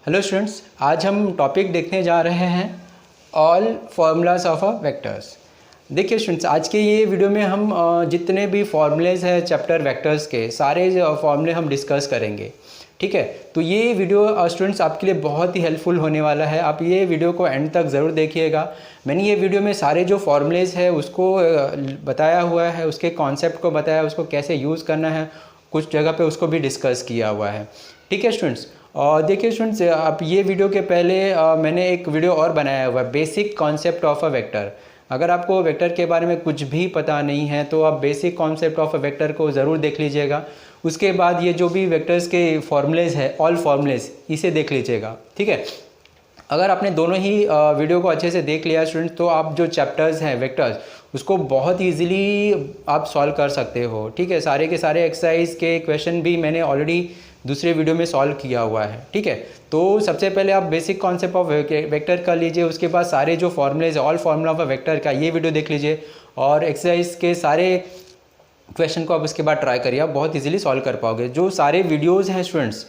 Hello students, आज हम topic देखने जा रहे हैं all formulas of a vectors. देखिए स्टूडेंट्स, आज के ये वीडियो में हम जितने भी फार्मूलेज हैं चैप्टर वेक्टर्स के सारे फार्मूले हम डिस्कस करेंगे। ठीक है, तो ये वीडियो स्टूडेंट्स आपके लिए बहुत ही हेल्पफुल होने वाला है। आप ये वीडियो को एंड तक ज़रूर देखिएगा। मैंने ये वीडियो में सारे जो फार्मूलेज है उसको बताया हुआ है, उसके कॉन्सेप्ट को बताया, उसको कैसे यूज़ करना है, कुछ जगह पे उसको भी डिस्कस किया हुआ है। ठीक है स्टूडेंट्स, और देखिए स्टूडेंट्स, आप ये वीडियो के पहले मैंने एक वीडियो और बनाया हुआ है, basic concept of a vector. अगर आपको वेक्टर के बारे में कुछ भी पता नहीं है तो आप basic concept of a vector को ज़रूर देख लीजिएगा। उसके बाद ये जो भी वेक्टर्स के फॉर्मूलेज है, ऑल फॉर्मूलेज, इसे देख लीजिएगा। ठीक है, अगर आपने दोनों ही वीडियो को अच्छे से देख लिया स्टूडेंट्स, तो आप जो चैप्टर्स हैं वेक्टर्स उसको बहुत ईजिली आप सॉल्व कर सकते हो। ठीक है, सारे के सारे एक्सरसाइज के क्वेश्चन भी मैंने ऑलरेडी दूसरे वीडियो में सॉल्व किया हुआ है। ठीक है, तो सबसे पहले आप बेसिक कॉन्सेप्ट ऑफ वेक्टर कर लीजिए, उसके बाद सारे जो formulas, all formula of a vector का ये वीडियो देख लीजिए, और एक्सरसाइज के सारे क्वेश्चन को आप उसके बाद ट्राई करिए, आप बहुत ईजिली सॉल्व कर पाओगे। जो सारे वीडियोज़ हैं स्टूडेंट्स,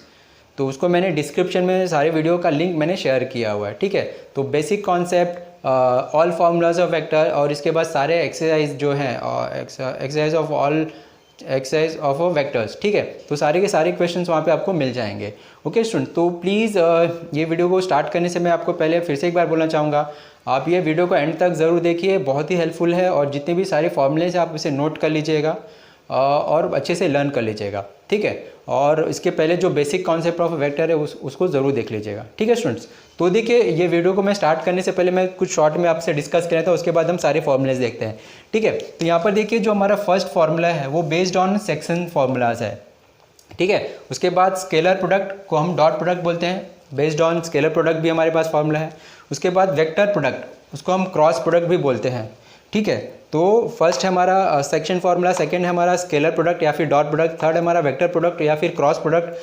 तो उसको मैंने डिस्क्रिप्शन में सारे वीडियो का लिंक मैंने शेयर किया हुआ है। ठीक है, तो basic concept, all formulas of vector, और इसके बाद सारे एक्सरसाइज जो हैं, exercise of all exercise of vectors. ठीक है, तो सारे के सारे क्वेश्चंस वहाँ पे आपको मिल जाएंगे। ओके स्टूडेंट, तो प्लीज़ ये वीडियो को स्टार्ट करने से मैं आपको पहले फिर से एक बार बोलना चाहूँगा, आप ये वीडियो को एंड तक ज़रूर देखिए, बहुत ही हेल्पफुल है। और जितने भी सारे फॉर्मूलेज आप इसे नोट कर लीजिएगा और अच्छे से लर्न कर लीजिएगा। ठीक है, और इसके पहले जो बेसिक कॉन्सेप्ट ऑफ वेक्टर है उसको ज़रूर देख लीजिएगा। ठीक है स्टूडेंट्स, तो देखिए ये वीडियो को मैं स्टार्ट करने से पहले मैं कुछ शॉर्ट में आपसे डिस्कस कर रहा था, उसके बाद हम सारे फॉर्मूलेज देखते हैं। ठीक है, तो यहाँ पर देखिए जो हमारा फर्स्ट फार्मूला है वो बेस्ड ऑन सेक्शन फार्मूलाज है। ठीक है, उसके बाद स्केलर प्रोडक्ट को हम डॉट प्रोडक्ट बोलते हैं, बेस्ड ऑन स्केलर प्रोडक्ट भी हमारे पास फार्मूला है। उसके बाद वेक्टर प्रोडक्ट, उसको हम क्रॉस प्रोडक्ट भी बोलते हैं। ठीक है, तो फर्स्ट है हमारा सेक्शन फार्मूला, सेकंड है हमारा स्केलर प्रोडक्ट या फिर डॉट प्रोडक्ट, थर्ड है हमारा वेक्टर प्रोडक्ट या फिर क्रॉस प्रोडक्ट,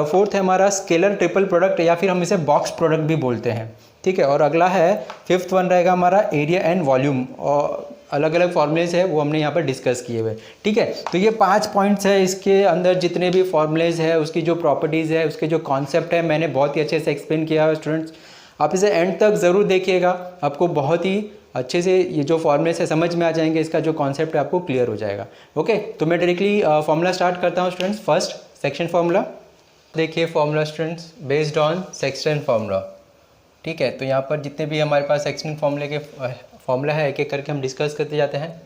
फोर्थ है हमारा स्केलर ट्रिपल प्रोडक्ट या फिर हम इसे बॉक्स प्रोडक्ट भी बोलते हैं। ठीक है, और अगला है फिफ्थ वन रहेगा हमारा एरिया एंड वॉल्यूम, और अलग अलग फॉर्मूलेज है वो हमने यहाँ पर डिस्कस किए हुए। ठीक है, तो ये 5 पॉइंट्स है, इसके अंदर जितने भी फॉर्मूलेज है, उसकी जो प्रॉपर्टीज़ है, उसके जो कॉन्सेप्ट है, मैंने बहुत ही अच्छे से एक्सप्लेन किया है। स्टूडेंट्स, आप इसे एंड तक ज़रूर देखिएगा, आपको बहुत ही अच्छे से ये जो फॉर्मूलेज है समझ में आ जाएंगे, इसका जो कॉन्सेप्ट है आपको क्लियर हो जाएगा। ओके, तो मैं डायरेक्टली फॉर्मूला स्टार्ट करता हूँ स्टूडेंट्स। फर्स्ट सेक्शन फार्मूला, देखिए formula students based on section formula. ठीक है, तो यहाँ पर जितने भी हमारे पास सेक्शन फार्मूले के फार्मूला है एक एक करके हम डिस्कस करते जाते हैं।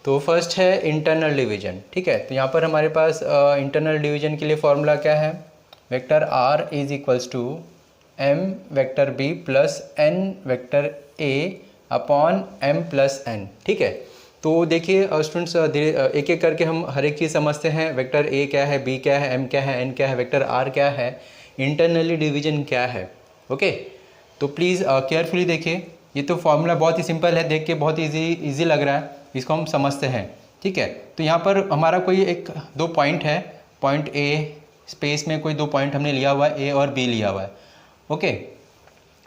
तो फर्स्ट है इंटरनल डिवीजन। ठीक है, तो यहाँ पर हमारे पास इंटरनल डिवीजन के लिए फार्मूला क्या है, vector R is equals to M vector B plus N vector A upon M plus N. ठीक है, तो देखिए स्टूडेंट्स, एक एक करके हम हर एक चीज़ समझते हैं। वेक्टर ए क्या है, बी क्या है, एम क्या है, एन क्या है, वेक्टर आर क्या है, इंटरनली डिवीजन क्या है। ओके, तो प्लीज़ केयरफुली देखिए, ये तो फॉर्मूला बहुत ही सिंपल है, देख के बहुत इजी लग रहा है, इसको हम समझते हैं। ठीक है, तो यहाँ पर हमारा कोई एक दो पॉइंट है, पॉइंट ए स्पेस में कोई दो पॉइंट हमने लिया हुआ है, ए और बी लिया हुआ है। ओके,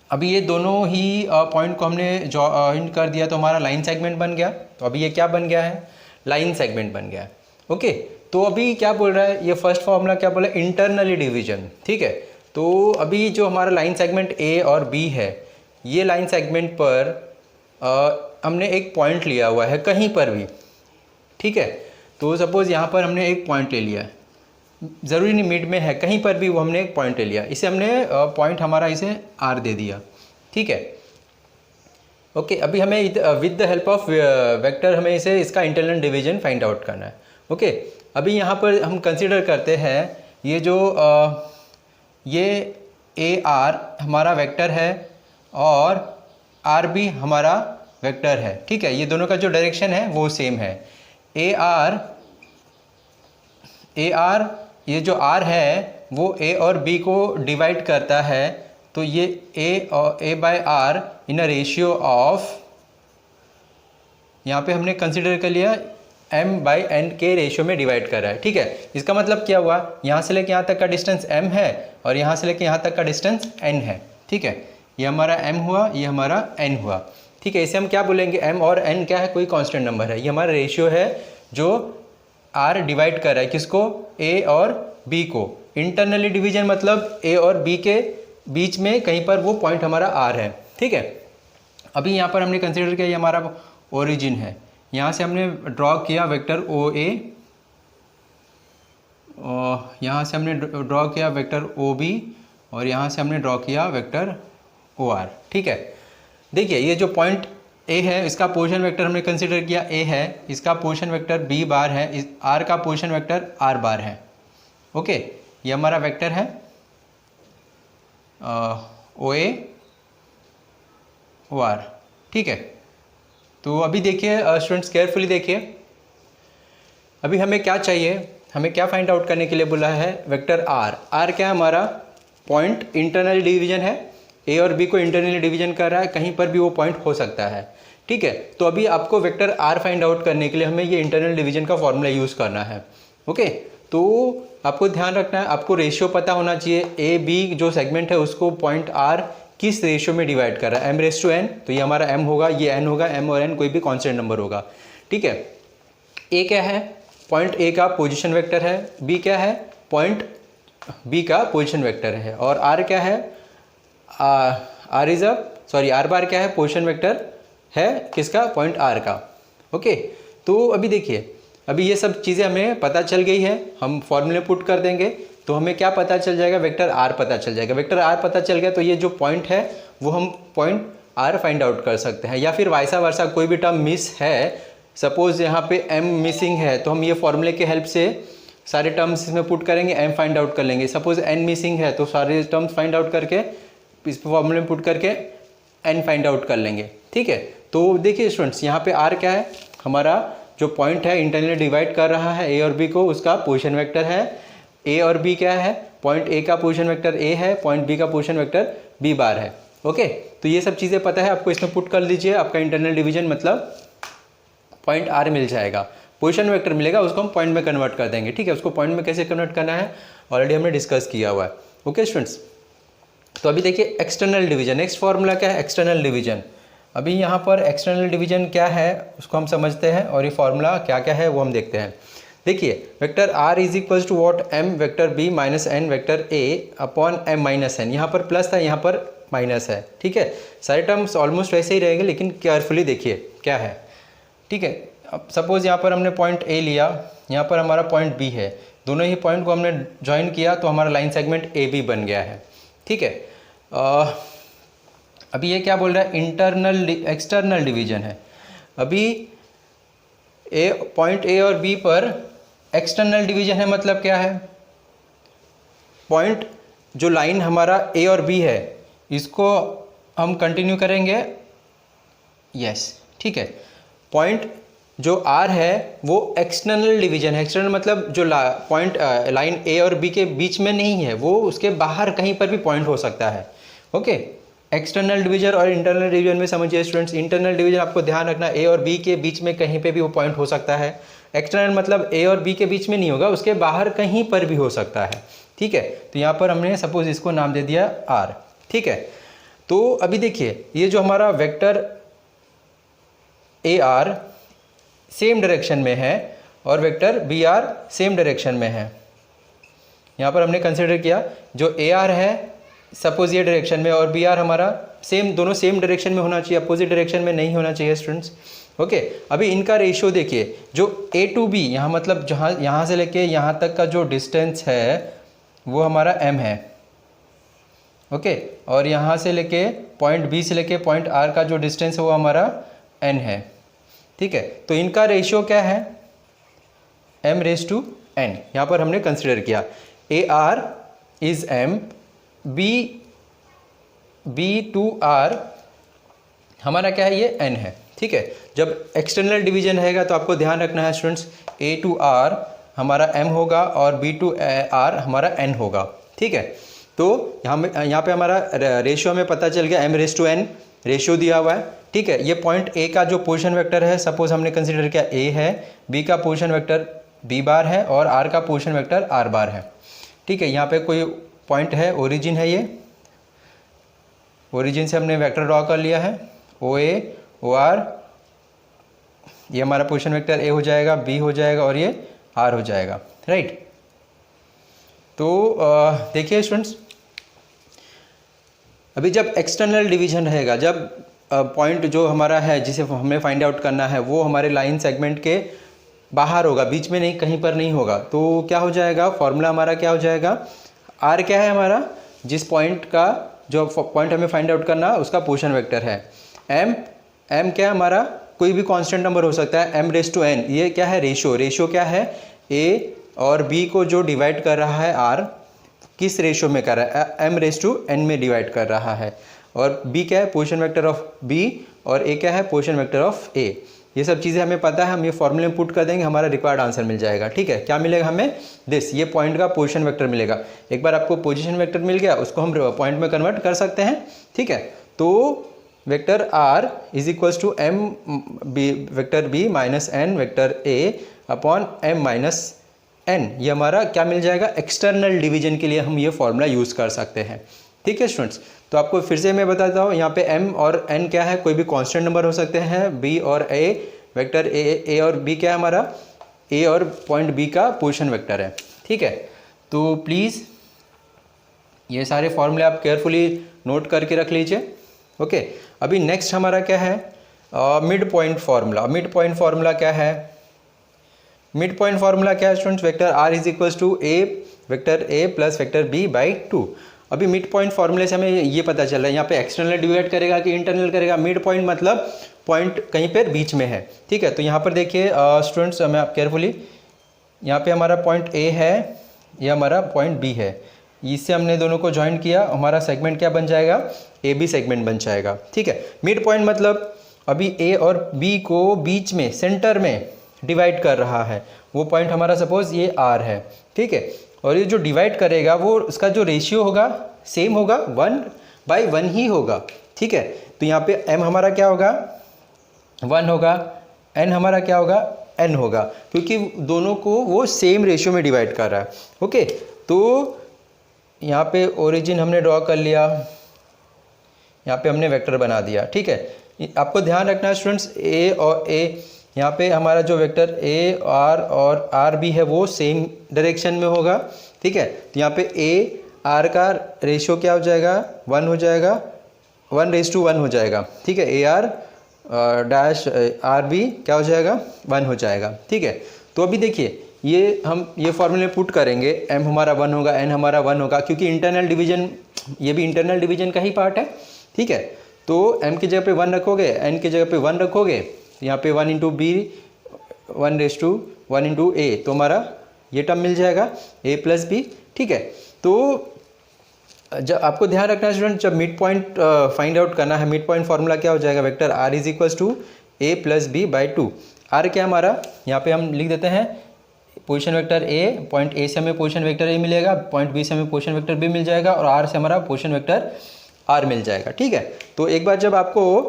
अभी ये दोनों ही पॉइंट को हमने जॉइन कर दिया तो हमारा लाइन सेगमेंट बन गया। तो अभी ये क्या बन गया है, लाइन सेगमेंट बन गया है। ओके, तो अभी क्या बोल रहा है ये फर्स्ट फॉर्मूला, क्या बोला, इंटरनली डिवीजन। ठीक है, तो अभी जो हमारा लाइन सेगमेंट ए और बी है, ये लाइन सेगमेंट पर हमने एक पॉइंट लिया हुआ है कहीं पर भी। ठीक है, तो सपोज़ यहाँ पर हमने एक पॉइंट ले लिया, ज़रूरी नहीं मिड में है, कहीं पर भी वो हमने एक पॉइंट ले लिया, इसे हमने पॉइंट हमारा इसे आर दे दिया। ठीक है, ओके, अभी हमें with the help of vector हमें इसे इसका इंटरनल डिवीजन फाइंड आउट करना है। ओके, अभी यहाँ पर हम कंसीडर करते हैं ये जो ये ए आर हमारा वेक्टर है और आर बी हमारा वेक्टर है। ठीक है, ये दोनों का जो डायरेक्शन है वो सेम है। ए आर ये जो आर है वो ए और बी को डिवाइड करता है, तो ये A by R in a ratio of, यहाँ पे हमने कंसिडर कर लिया m बाई n के रेशियो में डिवाइड कर रहा है। ठीक है, इसका मतलब क्या हुआ, यहाँ से लेके यहाँ तक का डिस्टेंस m है और यहाँ से लेके यहाँ तक का डिस्टेंस n है। ठीक है, ये हमारा m हुआ, ये हमारा n हुआ। ठीक है, इसे हम क्या बोलेंगे, m और n क्या है, कोई कांस्टेंट नंबर है, ये हमारा रेशियो है जो r डिवाइड कर रहा है किसको, a और b को। इंटरनली डिवीजन मतलब ए और बी के बीच में कहीं पर वो पॉइंट हमारा आर है, ठीक है। अभी यहाँ पर हमने कंसिडर किया ये हमारा ओरिजिन है, यहाँ से हमने ड्रॉ किया वेक्टर ओ ए, यहाँ से हमने ड्रॉ किया वेक्टर ओ बी, और यहाँ से हमने ड्रॉ किया वेक्टर ओ आर, ठीक है। देखिए ये जो पॉइंट ए है इसका पोजीशन वेक्टर हमने कंसिडर किया ए है, इसका पोजीशन वेक्टर बी बार है, इस आर का पोजीशन वेक्टर आर बार है। ओके, ये हमारा वेक्टर है ओ ए ओ आर, ठीक है। तो अभी देखिए स्टूडेंट्स केयरफुली देखिए, अभी हमें क्या चाहिए, हमें क्या फाइंड आउट करने के लिए बोला है, वेक्टर आर। आर क्या है हमारा पॉइंट, इंटरनल डिवीजन है, ए और बी को इंटरनली डिवीजन कर रहा है, कहीं पर भी वो पॉइंट हो सकता है, ठीक है। तो अभी आपको वेक्टर आर फाइंड आउट करने के लिए हमें ये इंटरनल डिवीजन का फॉर्मूला यूज़ करना है। ओके, तो आपको ध्यान रखना है, आपको रेशियो पता होना चाहिए, ए बी जो सेगमेंट है उसको पॉइंट आर किस रेशियो में डिवाइड कर रहा है, एम रेस टू एन, तो ये हमारा एम होगा, ये एन होगा, एम और एन कोई भी कॉन्स्टेंट नंबर होगा, ठीक है। ए क्या है, पॉइंट ए का पोजीशन वेक्टर है, बी क्या है, पॉइंट बी का पोजीशन वेक्टर है, और आर क्या है, आर बार क्या है, पोजीशन वेक्टर है किसका, पॉइंट आर का। ओके, तो अभी देखिए, अभी ये सब चीज़ें हमें पता चल गई है, हम फॉर्मूले पुट कर देंगे तो हमें क्या पता चल जाएगा, वेक्टर आर पता चल जाएगा। वेक्टर आर पता चल गया तो ये जो पॉइंट है वो हम पॉइंट आर फाइंड आउट कर सकते हैं, या फिर वाइसा वर्सा कोई भी टर्म मिस है, सपोज यहाँ पे एम मिसिंग है तो हम ये फॉर्मूले के हेल्प से सारे टर्म्स इसमें पुट करेंगे, एम फाइंड आउट कर लेंगे। सपोज एन मिसिंग है तो सारे टर्म्स फाइंड आउट करके इस फॉर्मूले में पुट करके एन फाइंड आउट कर लेंगे, ठीक है। तो देखिए स्टूडेंट्स, यहाँ पे आर क्या है, हमारा जो पॉइंट है इंटरनली डिवाइड कर रहा है ए और बी को, उसका पोजीशन वेक्टर है। ए और बी क्या है, पॉइंट ए का पोजीशन वेक्टर ए है, पॉइंट बी का पोजीशन वेक्टर बी बार है। ओके, तो ये सब चीज़ें पता है आपको, इसमें पुट कर लीजिए, आपका इंटरनल डिवीजन मतलब पॉइंट आर मिल जाएगा। पोजीशन वेक्टर मिलेगा, उसको हम पॉइंट में कन्वर्ट कर देंगे, ठीक है। उसको पॉइंट में कैसे कन्वर्ट करना है ऑलरेडी हमने डिस्कस किया हुआ है। ओके स्टूडेंट्स, तो अभी देखिए एक्सटर्नल डिवीजन, नेक्स्ट फॉर्मूला क्या है, एक्सटर्नल डिवीजन। अभी यहाँ पर एक्सटर्नल डिवीजन क्या है उसको हम समझते हैं, और ये फॉर्मूला क्या क्या है वो हम देखते हैं। देखिए vector R is equals to what, M vector B minus N vector A upon M minus N. यहाँ पर प्लस था, यहाँ पर माइनस है, ठीक है। सारे टर्म्स ऑलमोस्ट वैसे ही रहेंगे, लेकिन केयरफुली देखिए क्या है, ठीक है। अब सपोज यहाँ पर हमने पॉइंट ए लिया, यहाँ पर हमारा पॉइंट बी है, दोनों ही पॉइंट को हमने ज्वाइन किया तो हमारा लाइन सेगमेंट ए बी बन गया है, ठीक है। अभी ये क्या बोल रहा है, एक्सटर्नल डिवीजन है। अभी ए पॉइंट ए और बी पर एक्सटर्नल डिवीजन है, मतलब क्या है, पॉइंट जो लाइन हमारा ए और बी है इसको हम कंटिन्यू करेंगे, यस, ठीक है। पॉइंट जो आर है वो एक्सटर्नल डिवीजन है, एक्सटर्नल मतलब जो पॉइंट लाइन ए और बी के बीच में नहीं है, वो उसके बाहर कहीं पर भी पॉइंट हो सकता है। ओके, एक्सटर्नल डिवीजन और इंटरनल डिवीजन में समझिए स्टूडेंट्स, इंटरनल डिवीजन आपको ध्यान रखना, ए और बी के बीच में कहीं पे भी वो पॉइंट हो सकता है। एक्सटर्नल मतलब ए और बी के बीच में नहीं होगा, उसके बाहर कहीं पर भी हो सकता है, ठीक है। तो यहाँ पर हमने सपोज इसको नाम दे दिया आर, ठीक है। तो अभी देखिए ये जो हमारा vector A R same direction में है और vector B R same direction में है। यहाँ पर हमने कंसिडर किया जो ए आर है सपोज ये डायरेक्शन में, और बी आर हमारा सेम, दोनों सेम डायरेक्शन में होना चाहिए, अपोजिट डायरेक्शन में नहीं होना चाहिए स्टूडेंट्स। ओके, अभी इनका रेशियो देखिए, जो ए टू बी यहाँ मतलब जहाँ यहाँ से लेके यहाँ तक का जो डिस्टेंस है वो हमारा एम है, ओके। और यहाँ से लेके पॉइंट बी से लेके पॉइंट आर का जो डिस्टेंस है वो हमारा एन है, ठीक है। तो इनका रेशियो क्या है, एम रेस टू एन, यहाँ पर हमने कंसिडर किया A R is M, B to R हमारा क्या है, ये एन है, ठीक है। जब एक्सटर्नल डिवीजन रहेगा तो आपको ध्यान रखना है स्टूडेंट्स, ए टू आर हमारा एम होगा और बी टू आर हमारा एन होगा, ठीक है। तो यहाँ पे हमारा रेशियो हमें पता चल गया, एम रेस टू एन रेशियो दिया हुआ है, ठीक है। ये पॉइंट ए का जो पोजीशन वेक्टर है सपोज हमने कंसिडर किया ए है, बी का पोजीशन वेक्टर बी बार है और आर का पोजीशन वेक्टर आर बार है, ठीक है। यहाँ पे कोई पॉइंट है, ओरिजिन है, ये ओरिजिन से हमने वेक्टर ड्रॉ कर लिया है, ओ ए ओ आर, ये हमारा पोजीशन वेक्टर ए हो जाएगा, बी हो जाएगा और ये आर हो जाएगा, राइट। तो देखिए स्टूडेंट्स, अभी जब एक्सटर्नल डिवीजन रहेगा, जब पॉइंट जो हमारा है जिसे हमें फाइंड आउट करना है वो हमारे लाइन सेगमेंट के बाहर होगा, बीच में नहीं, कहीं पर नहीं होगा, तो क्या हो जाएगा, फॉर्मूला हमारा क्या हो जाएगा, आर क्या है हमारा, जिस पॉइंट का जो पॉइंट हमें फाइंड आउट करना उसका पोजीशन वेक्टर है, एम क्या है हमारा, कोई भी कांस्टेंट नंबर हो सकता है, m रेस टू n, ये क्या है, रेशियो क्या है, a और b को जो डिवाइड कर रहा है r, किस रेशियो में कर रहा है, m रेस टू n में डिवाइड कर रहा है, और b क्या है, पोजीशन वेक्टर ऑफ b, और a क्या है, पोजीशन वेक्टर ऑफ a। ये सब चीज़ें हमें पता है, हम ये फॉर्मूले में पुट कर देंगे, हमारा रिक्वायर्ड आंसर मिल जाएगा। ठीक है, क्या मिलेगा हमें, दिस, ये पॉइंट का पोजीशन वेक्टर मिलेगा। एक बार आपको पोजीशन वेक्टर मिल गया, उसको हम पॉइंट में कन्वर्ट कर सकते हैं। ठीक है, तो vector r is equals to m B vector b minus n vector a upon m minus n, ये हमारा क्या मिल जाएगा, एक्सटर्नल डिवीजन के लिए हम ये फॉर्मूला यूज़ कर सकते हैं। ठीक है स्टूडेंट्स, तो आपको फिर से मैं बताता हूँ, यहाँ पे m और n क्या है, कोई भी कांस्टेंट नंबर हो सकते हैं, b और a वेक्टर a और b क्या है हमारा, a और पॉइंट b का पोजीशन वेक्टर है। ठीक है, तो प्लीज़ ये सारे फॉर्मूले आप केयरफुली नोट करके रख लीजिए। ओके, अभी नेक्स्ट हमारा क्या है, mid point formula. Mid point formula क्या है, मिड पॉइंट फार्मूला क्या है students, vector r is equals to a vector a plus vector b by 2। अभी मिड पॉइंट फार्मूले से हमें ये पता चल रहा है, यहाँ पे एक्सटर्नल डिवाइड करेगा कि इंटरनल करेगा। मिड पॉइंट मतलब पॉइंट कहीं पर बीच में है। ठीक है, तो यहाँ पर देखिए स्टूडेंट्स, मैं आप केयरफुली, यहाँ पे हमारा पॉइंट a है, ये हमारा पॉइंट b है, इससे हमने दोनों को ज्वाइन किया, हमारा सेगमेंट क्या बन जाएगा, ए बी सेगमेंट बन जाएगा। ठीक है, मिड पॉइंट मतलब अभी ए और बी को बीच में, सेंटर में डिवाइड कर रहा है, वो पॉइंट हमारा सपोज ये आर है। ठीक है, और ये जो डिवाइड करेगा वो उसका जो रेशियो होगा सेम होगा, 1/1 ही होगा। ठीक है, तो यहाँ पे m हमारा क्या होगा, 1 होगा, n हमारा क्या होगा, n होगा, क्योंकि दोनों को वो सेम रेशियो में डिवाइड कर रहा है। ओके, तो यहाँ पे ओरिजिन हमने ड्रॉ कर लिया, यहाँ पे हमने वेक्टर बना दिया। ठीक है, आपको ध्यान रखना है स्टूडेंट्स, ए और ए, यहाँ पे हमारा जो वेक्टर ए आर और आर बी है वो सेम डायरेक्शन में होगा। ठीक है, तो यहाँ पे ए आर का रेशियो क्या हो जाएगा, 1 हो जाएगा, 1:1 हो जाएगा। ठीक है, A R dash R B क्या हो जाएगा, 1 हो जाएगा। ठीक है, तो अभी देखिए ये हम ये फॉर्मूले पुट करेंगे, m हमारा 1 होगा, n हमारा 1 होगा, क्योंकि इंटरनल डिवीजन, ये भी इंटरनल डिवीजन का ही पार्ट है। ठीक है, तो m की जगह पे 1 रखोगे, n की जगह पे 1 रखोगे, यहाँ पे 1 इंटू बी, 1:1 इंटू ए, तो हमारा ये टर्म मिल जाएगा a प्लस बी। ठीक है, तो जब आपको ध्यान रखना है स्टूडेंट, जब मिड पॉइंट फाइंड आउट करना है, मिड पॉइंट फार्मूला क्या हो जाएगा, vector r is equals to a plus B by 2। r क्या हमारा, यहाँ पे हम लिख देते हैं position vector a, point a से हमें पोजीशन वेक्टर a मिलेगा, पॉइंट b से हमें पोजीशन वेक्टर b मिल जाएगा, और r से हमारा पोजीशन वेक्टर r मिल जाएगा। ठीक है, तो एक बार जब आपको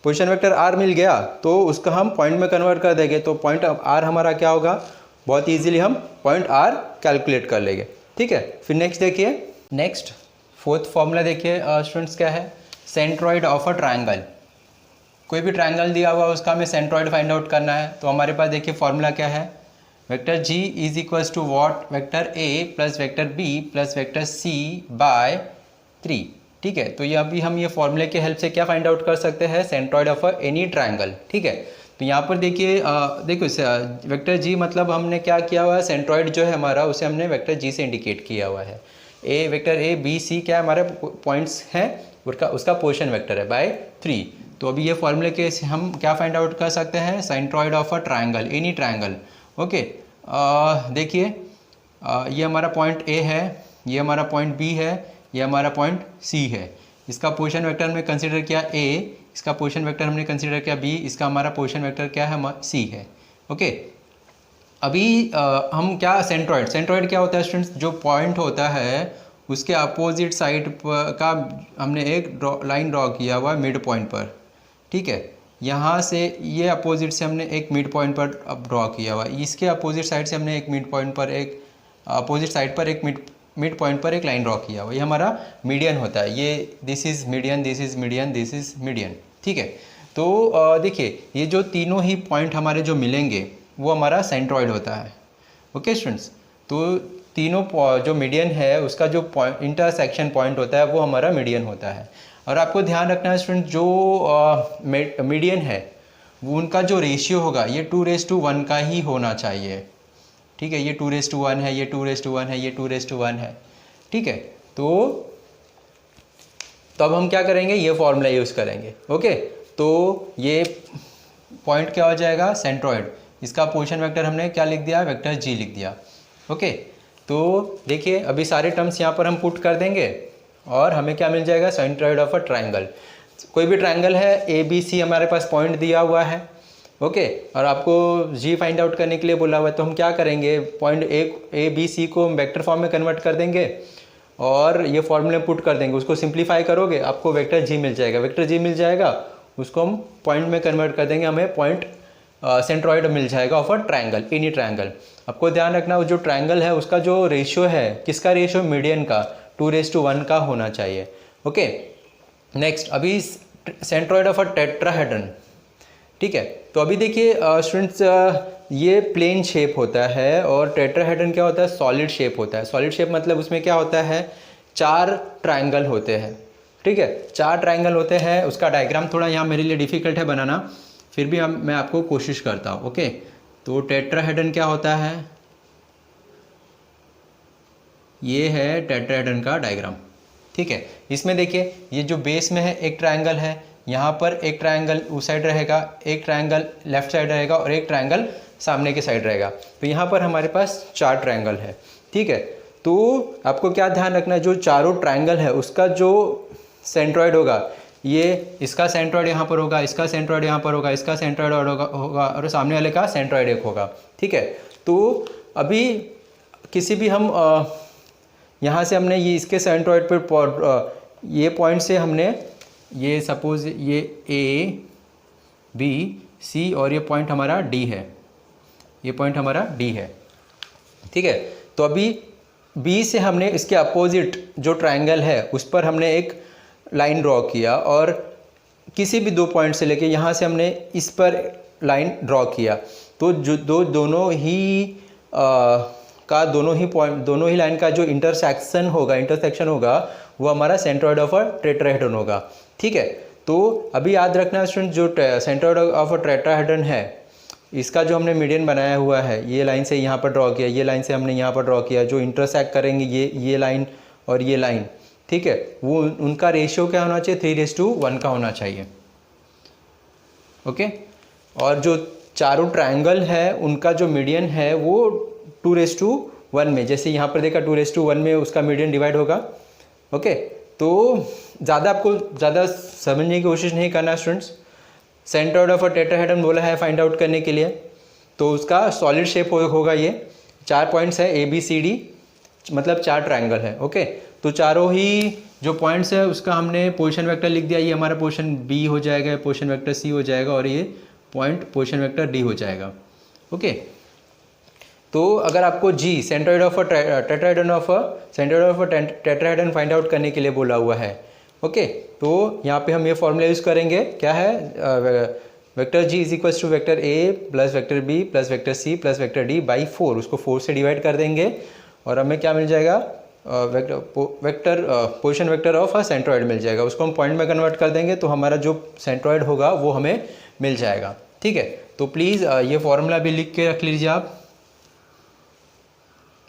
पोजीशन वेक्टर r मिल गया तो उसका हम पॉइंट में कन्वर्ट कर देंगे, तो पॉइंट r हमारा क्या होगा, बहुत ईजिली हम पॉइंट r कैलकुलेट कर लेंगे। ठीक है, फिर नेक्स्ट देखिए, नेक्स्ट फोर्थ फॉर्मूला देखिए स्टूडेंट्स, क्या है, सेंट्रॉइड ऑफ अ ट्रायंगल। कोई भी ट्रायंगल दिया हुआ है उसका हमें सेंट्रॉइड फाइंड आउट करना है, तो हमारे पास देखिए फॉर्मूला क्या है, vector g is equals to what, vector a plus vector b plus vector c by 3। ठीक है, तो ये अभी हम ये फॉर्मूले के हेल्प से क्या फाइंड आउट कर सकते हैं, सेंट्रॉइड ऑफ एनी ट्रायंगल। ठीक है, तो यहाँ पर देखिए देखो वेक्टर g मतलब हमने क्या किया हुआ है, सेंट्रॉइड जो है हमारा उसे हमने वेक्टर g से इंडिकेट किया हुआ है। वेक्टर a b c क्या हमारे पॉइंट्स हैं, उसका पोजीशन वेक्टर है बाय 3। तो अभी ये फॉर्मूले के हम क्या फाइंड आउट कर सकते हैं, centroid of a triangle, any triangle. Okay, देखिए ये हमारा पॉइंट A है, ये हमारा पॉइंट B है, ये हमारा पॉइंट C है। इसका पोजीशन वेक्टर हमने कंसीडर किया A, इसका पोजीशन वेक्टर हमने कंसीडर किया B, इसका हमारा पोजीशन वेक्टर क्या है, C है। ओके, अभी हम क्या, सेंट्रॉइड क्या होता है स्टूडेंट्स, जो पॉइंट होता है उसके अपोजिट साइड का हमने एक लाइन ड्रॉ किया हुआ मिड पॉइंट पर। ठीक है, यहाँ से ये अपोजिट से हमने एक मिड पॉइंट पर अब ड्रॉ किया हुआ, इसके अपोजिट साइड से हमने एक मिड पॉइंट पर एक अपोजिट साइड पर एक मिड पॉइंट पर एक लाइन ड्रॉ किया हुआ, ये हमारा मीडियन होता है। ये this is median, this is median, this is median. ठीक है, तो देखिए ये जो तीनों ही पॉइंट हमारे जो मिलेंगे वो हमारा सेंट्रॉइड होता है। ओके स्टूडेंट्स, तो तीनों जो मीडियन है उसका जो पॉइंट इंटरसेक्शन पॉइंट होता है वो हमारा मीडियन होता है। और आपको ध्यान रखना है स्टूडेंट, जो मीडियन है वो उनका जो रेशियो होगा ये 2:1 का ही होना चाहिए। ठीक है, ये 2:1 है, ये 2:1 है, ये 2:1 है। ठीक है, तो अब हम क्या करेंगे, ये फॉर्मूला यूज़ करेंगे। ओके, तो ये पॉइंट क्या हो जाएगा, सेंट्रॉइड। इसका पोजीशन वेक्टर हमने क्या लिख दिया, वेक्टर जी लिख दिया। ओके, तो देखिए अभी सारे टर्म्स यहाँ पर हम पुट कर देंगे और हमें क्या मिल जाएगा, सेंट्रॉइड ऑफ अ ट्रायंगल। कोई भी ट्रायंगल है, ए बी सी हमारे पास पॉइंट दिया हुआ है। ओके, और आपको जी फाइंड आउट करने के लिए बोला हुआ है, तो हम क्या करेंगे, पॉइंट ए बी सी को हम वेक्टर फॉर्म में कन्वर्ट कर देंगे और ये फॉर्मूले पुट कर देंगे। उसको सिंप्लीफाई करोगे आपको वेक्टर जी मिल जाएगा। वेक्टर जी मिल जाएगा, उसको हम पॉइंट में कन्वर्ट कर देंगे, हमें पॉइंट सेंट्रॉइड मिल जाएगा of a triangle, any triangle. आपको ध्यान रखना, वो जो ट्रायंगल है उसका जो रेशियो है, किसका रेशियो, मीडियन का, 2:1 का होना चाहिए। ओके, नेक्स्ट अभी सेंट्रॉइड ऑफ अ टेट्राहेड्रन। ठीक है, तो अभी देखिए स्टूडेंट्स, ये प्लेन शेप होता है और टेट्राहेड्रन क्या होता है, सॉलिड शेप होता है। सॉलिड शेप मतलब उसमें क्या होता है, 4 ट्रायंगल होते हैं। ठीक है, 4 ट्रायंगल होते हैं। उसका डायग्राम थोड़ा यहाँ मेरे लिए डिफ़िकल्ट है बनाना, फिर भी मैं आपको कोशिश करता हूँ। ओके, तो टेट्राहेड्रन क्या होता है, ये है टेट्राहेड्रन का डायग्राम। ठीक है, इसमें देखिए ये जो बेस में है एक ट्रायंगल है, यहाँ पर एक ट्रायंगल उस साइड रहेगा, एक ट्रायंगल लेफ्ट साइड रहेगा और एक ट्रायंगल सामने के साइड रहेगा। तो यहाँ पर हमारे पास 4 ट्रायंगल है। ठीक है, तो आपको क्या ध्यान रखना है, जो चारों ट्रायंगल है उसका जो सेंट्रॉइड होगा, ये इसका सेंट्रॉइड यहाँ पर होगा, इसका सेंट्रॉइड यहाँ पर होगा, इसका सेंट्रॉइड होगा और सामने वाले का सेंट्रॉइड एक होगा। ठीक है, तो अभी किसी भी हम यहाँ से हमने ये इसके सेंट्रॉइड पर ये पॉइंट से हमने ये सपोज ये ए बी सी और ये पॉइंट हमारा डी है, ये पॉइंट हमारा डी है। ठीक है, तो अभी बी से हमने इसके अपोजिट जो ट्रायंगल है उस पर हमने एक लाइन ड्रॉ किया और किसी भी 2 पॉइंट से लेके यहाँ से हमने इस पर लाइन ड्रॉ किया। तो जो दोनों ही लाइन का जो इंटरसेक्शन होगा वो हमारा सेंट्रॉइड ऑफ अ टेट्राहेड्रन होगा। ठीक है, तो अभी याद रखना स्टूडेंट, जो सेंट्रॉइड ऑफ अ टेट्राहेड्रन है इसका जो हमने मीडियन बनाया हुआ है, ये लाइन से यहाँ पर ड्रॉ किया, ये लाइन से हमने यहाँ पर ड्रॉ किया, जो इंटरसेक्ट करेंगे ये लाइन और ये लाइन। ठीक है, वो उनका रेशियो क्या होना चाहिए, 3:1 का होना चाहिए। ओके, और जो चारों ट्रायंगल है उनका जो मीडियन है वो 2:1 में, जैसे यहाँ पर देखा 2:1 में उसका मीडियन डिवाइड होगा। ओके, तो आपको ज़्यादा समझने की कोशिश नहीं करना students. Centroid of a tetrahedron बोला है फाइंड आउट करने के लिए, तो उसका सॉलिड शेप होगा। ये 4 पॉइंट्स है, ए बी सी डी, मतलब 4 ट्रायंगल है। ओके, तो चारों ही जो पॉइंट्स है उसका हमने पोजीशन वेक्टर लिख दिया। ये हमारा पोजीशन बी हो जाएगा, पोजीशन वेक्टर सी हो जाएगा और ये पॉइंट पोजीशन वेक्टर डी हो जाएगा। ओके, तो अगर आपको G centroid of a tetrahedron find out करने के लिए बोला हुआ है, ओके, तो यहाँ पे हम ये फॉर्मूला यूज़ करेंगे, क्या है, vector G is equals to vector A plus vector B plus vector C plus vector D by 4। उसको 4 से डिवाइड कर देंगे और हमें क्या मिल जाएगा, position vector of a centroid मिल जाएगा। उसको हम पॉइंट में कन्वर्ट कर देंगे तो हमारा जो सेंट्रॉइड होगा वो हमें मिल जाएगा। ठीक है, तो प्लीज़ ये फॉर्मूला भी लिख के रख लीजिए आप,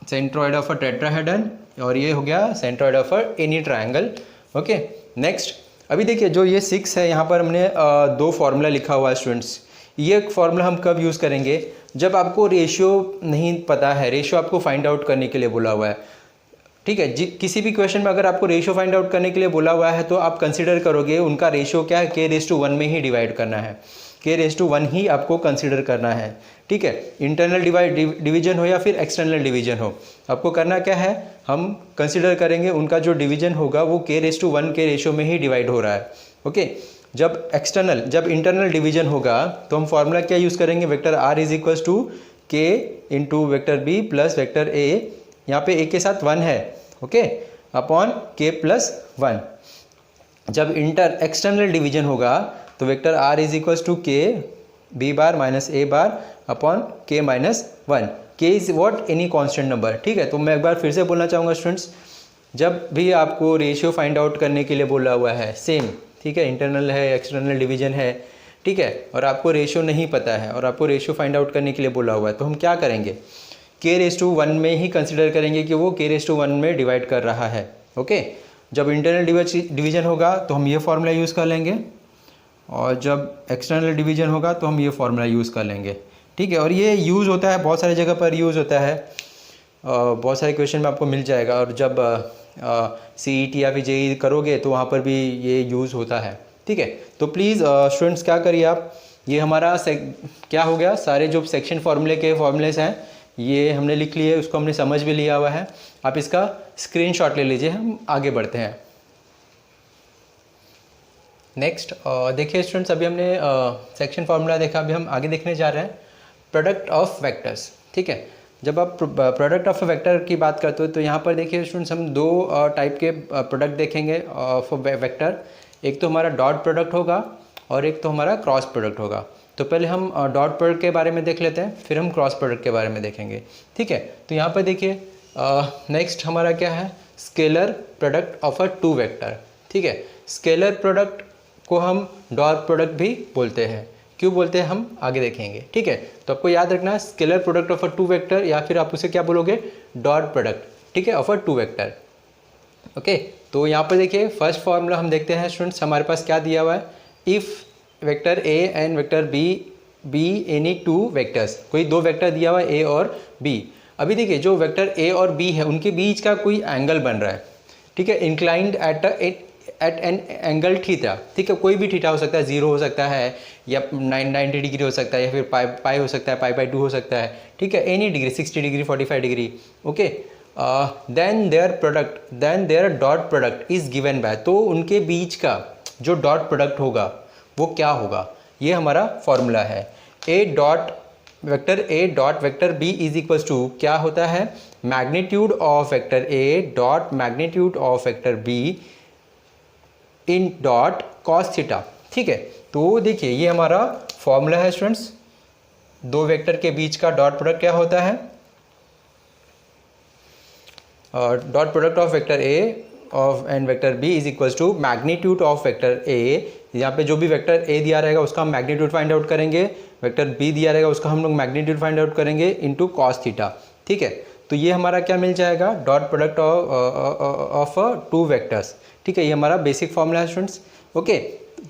सेंट्रॉइड ऑफ अ टेट्राहेड्रन, और ये हो गया centroid of a any triangle. Okay, next अभी देखिए जो ये 6 है, यहाँ पर हमने 2 फार्मूला लिखा हुआ है स्टूडेंट्स। ये फार्मूला हम कब यूज़ करेंगे, जब आपको रेशियो नहीं पता है, रेशियो आपको फाइंड आउट करने के लिए बोला हुआ है। ठीक है, किसी भी क्वेश्चन में अगर आपको रेशियो फाइंड आउट करने के लिए बोला हुआ है तो आप कंसीडर करोगे उनका रेशियो क्या है, k:1 में ही डिवाइड करना है, k:1 ही आपको कंसीडर करना है। ठीक है, इंटरनल डिवीजन हो या फिर एक्सटर्नल डिवीजन हो, आपको करना क्या है, हम कंसीडर करेंगे उनका जो डिवीजन होगा वो k:1 के रेशियो में ही डिवाइड हो रहा है। ओके, जब इंटरनल डिवीजन होगा तो हम फॉर्मूला क्या यूज़ करेंगे, vector r is equals to k into vector b plus vector a, यहाँ पे a के साथ 1 है, ओके, अपॉन k प्लस 1। जब एक्सटर्नल डिवीजन होगा तो vector r is equals to k b bar minus a bar upon k minus 1। K is what any constant number. ठीक है, तो मैं एक बार फिर से बोलना चाहूँगा स्टूडेंट्स, जब भी आपको रेशियो फाइंड आउट करने के लिए बोला हुआ है सेम, ठीक है, इंटरनल है एक्सटर्नल डिवीजन है, ठीक है, और आपको रेशियो नहीं पता है और आपको रेशियो फाइंड आउट करने के लिए बोला हुआ है, तो हम क्या करेंगे, k⁻1 में ही कंसिडर करेंगे कि वो k⁻1 में डिवाइड कर रहा है। ओके, जब इंटरनल डिवीजन होगा तो हम ये फार्मूला यूज़ कर लेंगे, और जब एक्सटर्नल डिवीजन होगा तो हम ये फार्मूला यूज़ कर लेंगे। ठीक है, और ये यूज़ होता है बहुत सारी जगह पर यूज़ होता है, बहुत सारे क्वेश्चन में आपको मिल जाएगा, और जब CET या फिर JEE करोगे तो वहाँ पर भी ये यूज़ होता है। ठीक है, तो प्लीज़ स्टूडेंट्स क्या करिए आप, ये हमारा क्या हो गया, सारे जो सेक्शन फार्मूले के फॉर्मूलेस हैं ये हमने लिख लिए, उसको हमने समझ भी लिया हुआ है। आप इसका स्क्रीनशॉट ले लीजिए, हम आगे बढ़ते हैं। नेक्स्ट देखिए स्टूडेंट्स, अभी हमने सेक्शन फार्मूला देखा, अभी हम आगे देखने जा रहे हैं प्रोडक्ट ऑफ वेक्टर्स। ठीक है, जब आप प्रोडक्ट ऑफ वेक्टर की बात करते हो तो यहाँ पर देखिए स्टूडेंट्स, हम दो टाइप के प्रोडक्ट देखेंगे ऑफ वेक्टर। एक तो हमारा डॉट प्रोडक्ट होगा और एक तो हमारा क्रॉस प्रोडक्ट होगा। तो पहले हम डॉट प्रोडक्ट के बारे में देख लेते हैं, फिर हम क्रॉस प्रोडक्ट के बारे में देखेंगे। ठीक है, तो यहाँ पर देखिए नेक्स्ट हमारा क्या है, scalar product of a two vector. ठीक है, स्केलर प्रोडक्ट को हम डॉट प्रोडक्ट भी बोलते हैं। क्यों बोलते हैं हम आगे देखेंगे। ठीक है, तो आपको याद रखना है scalar product of a two vector, या फिर आप उसे क्या बोलोगे, डॉट प्रोडक्ट। ठीक है, of a two vector. Okay, तो यहाँ पर देखिए फर्स्ट फॉर्मूला हम देखते हैं स्टूडेंट्स, हमारे पास क्या दिया हुआ है, if vector A and vector be any two vectors, कोई दो वेक्टर दिया हुआ है ए और बी। अभी देखिए जो वेक्टर ए और बी है उनके बीच का कोई एंगल बन रहा है। ठीक है, inclined at an angle theta. ठीक है, कोई भी थीटा हो सकता है, 0 हो सकता है या 90 डिग्री हो सकता है, या फिर पाई हो सकता है, पाई/2 हो सकता है। ठीक है, any degree, 60 degree, 45 degree. Okay, then their dot product is given by, तो उनके बीच का जो डॉट प्रोडक्ट होगा वो क्या होगा, ये हमारा फॉर्मूला है। A dot vector B is equals to क्या होता है, magnitude of vector A dot magnitude of vector B in dot cos theta. ठीक है, तो देखिए ये हमारा फॉर्मूला है स्टूडेंट्स, दो वेक्टर के बीच का डॉट प्रोडक्ट क्या होता है, dot product of vector A of and vector B is equals to magnitude of vector A. यहाँ पे जो भी वेक्टर ए दिया रहेगा उसका हम मैग्नीट्यूड फाइंड आउट करेंगे, वेक्टर बी दिया रहेगा उसका हम लोग मैग्नीट्यूड फाइंड आउट करेंगे इनटू कॉस थीटा। ठीक है, तो ये हमारा क्या मिल जाएगा, dot product of to vectors. ठीक है, ये हमारा बेसिक फॉर्मूला है स्टूडेंट्स। ओके,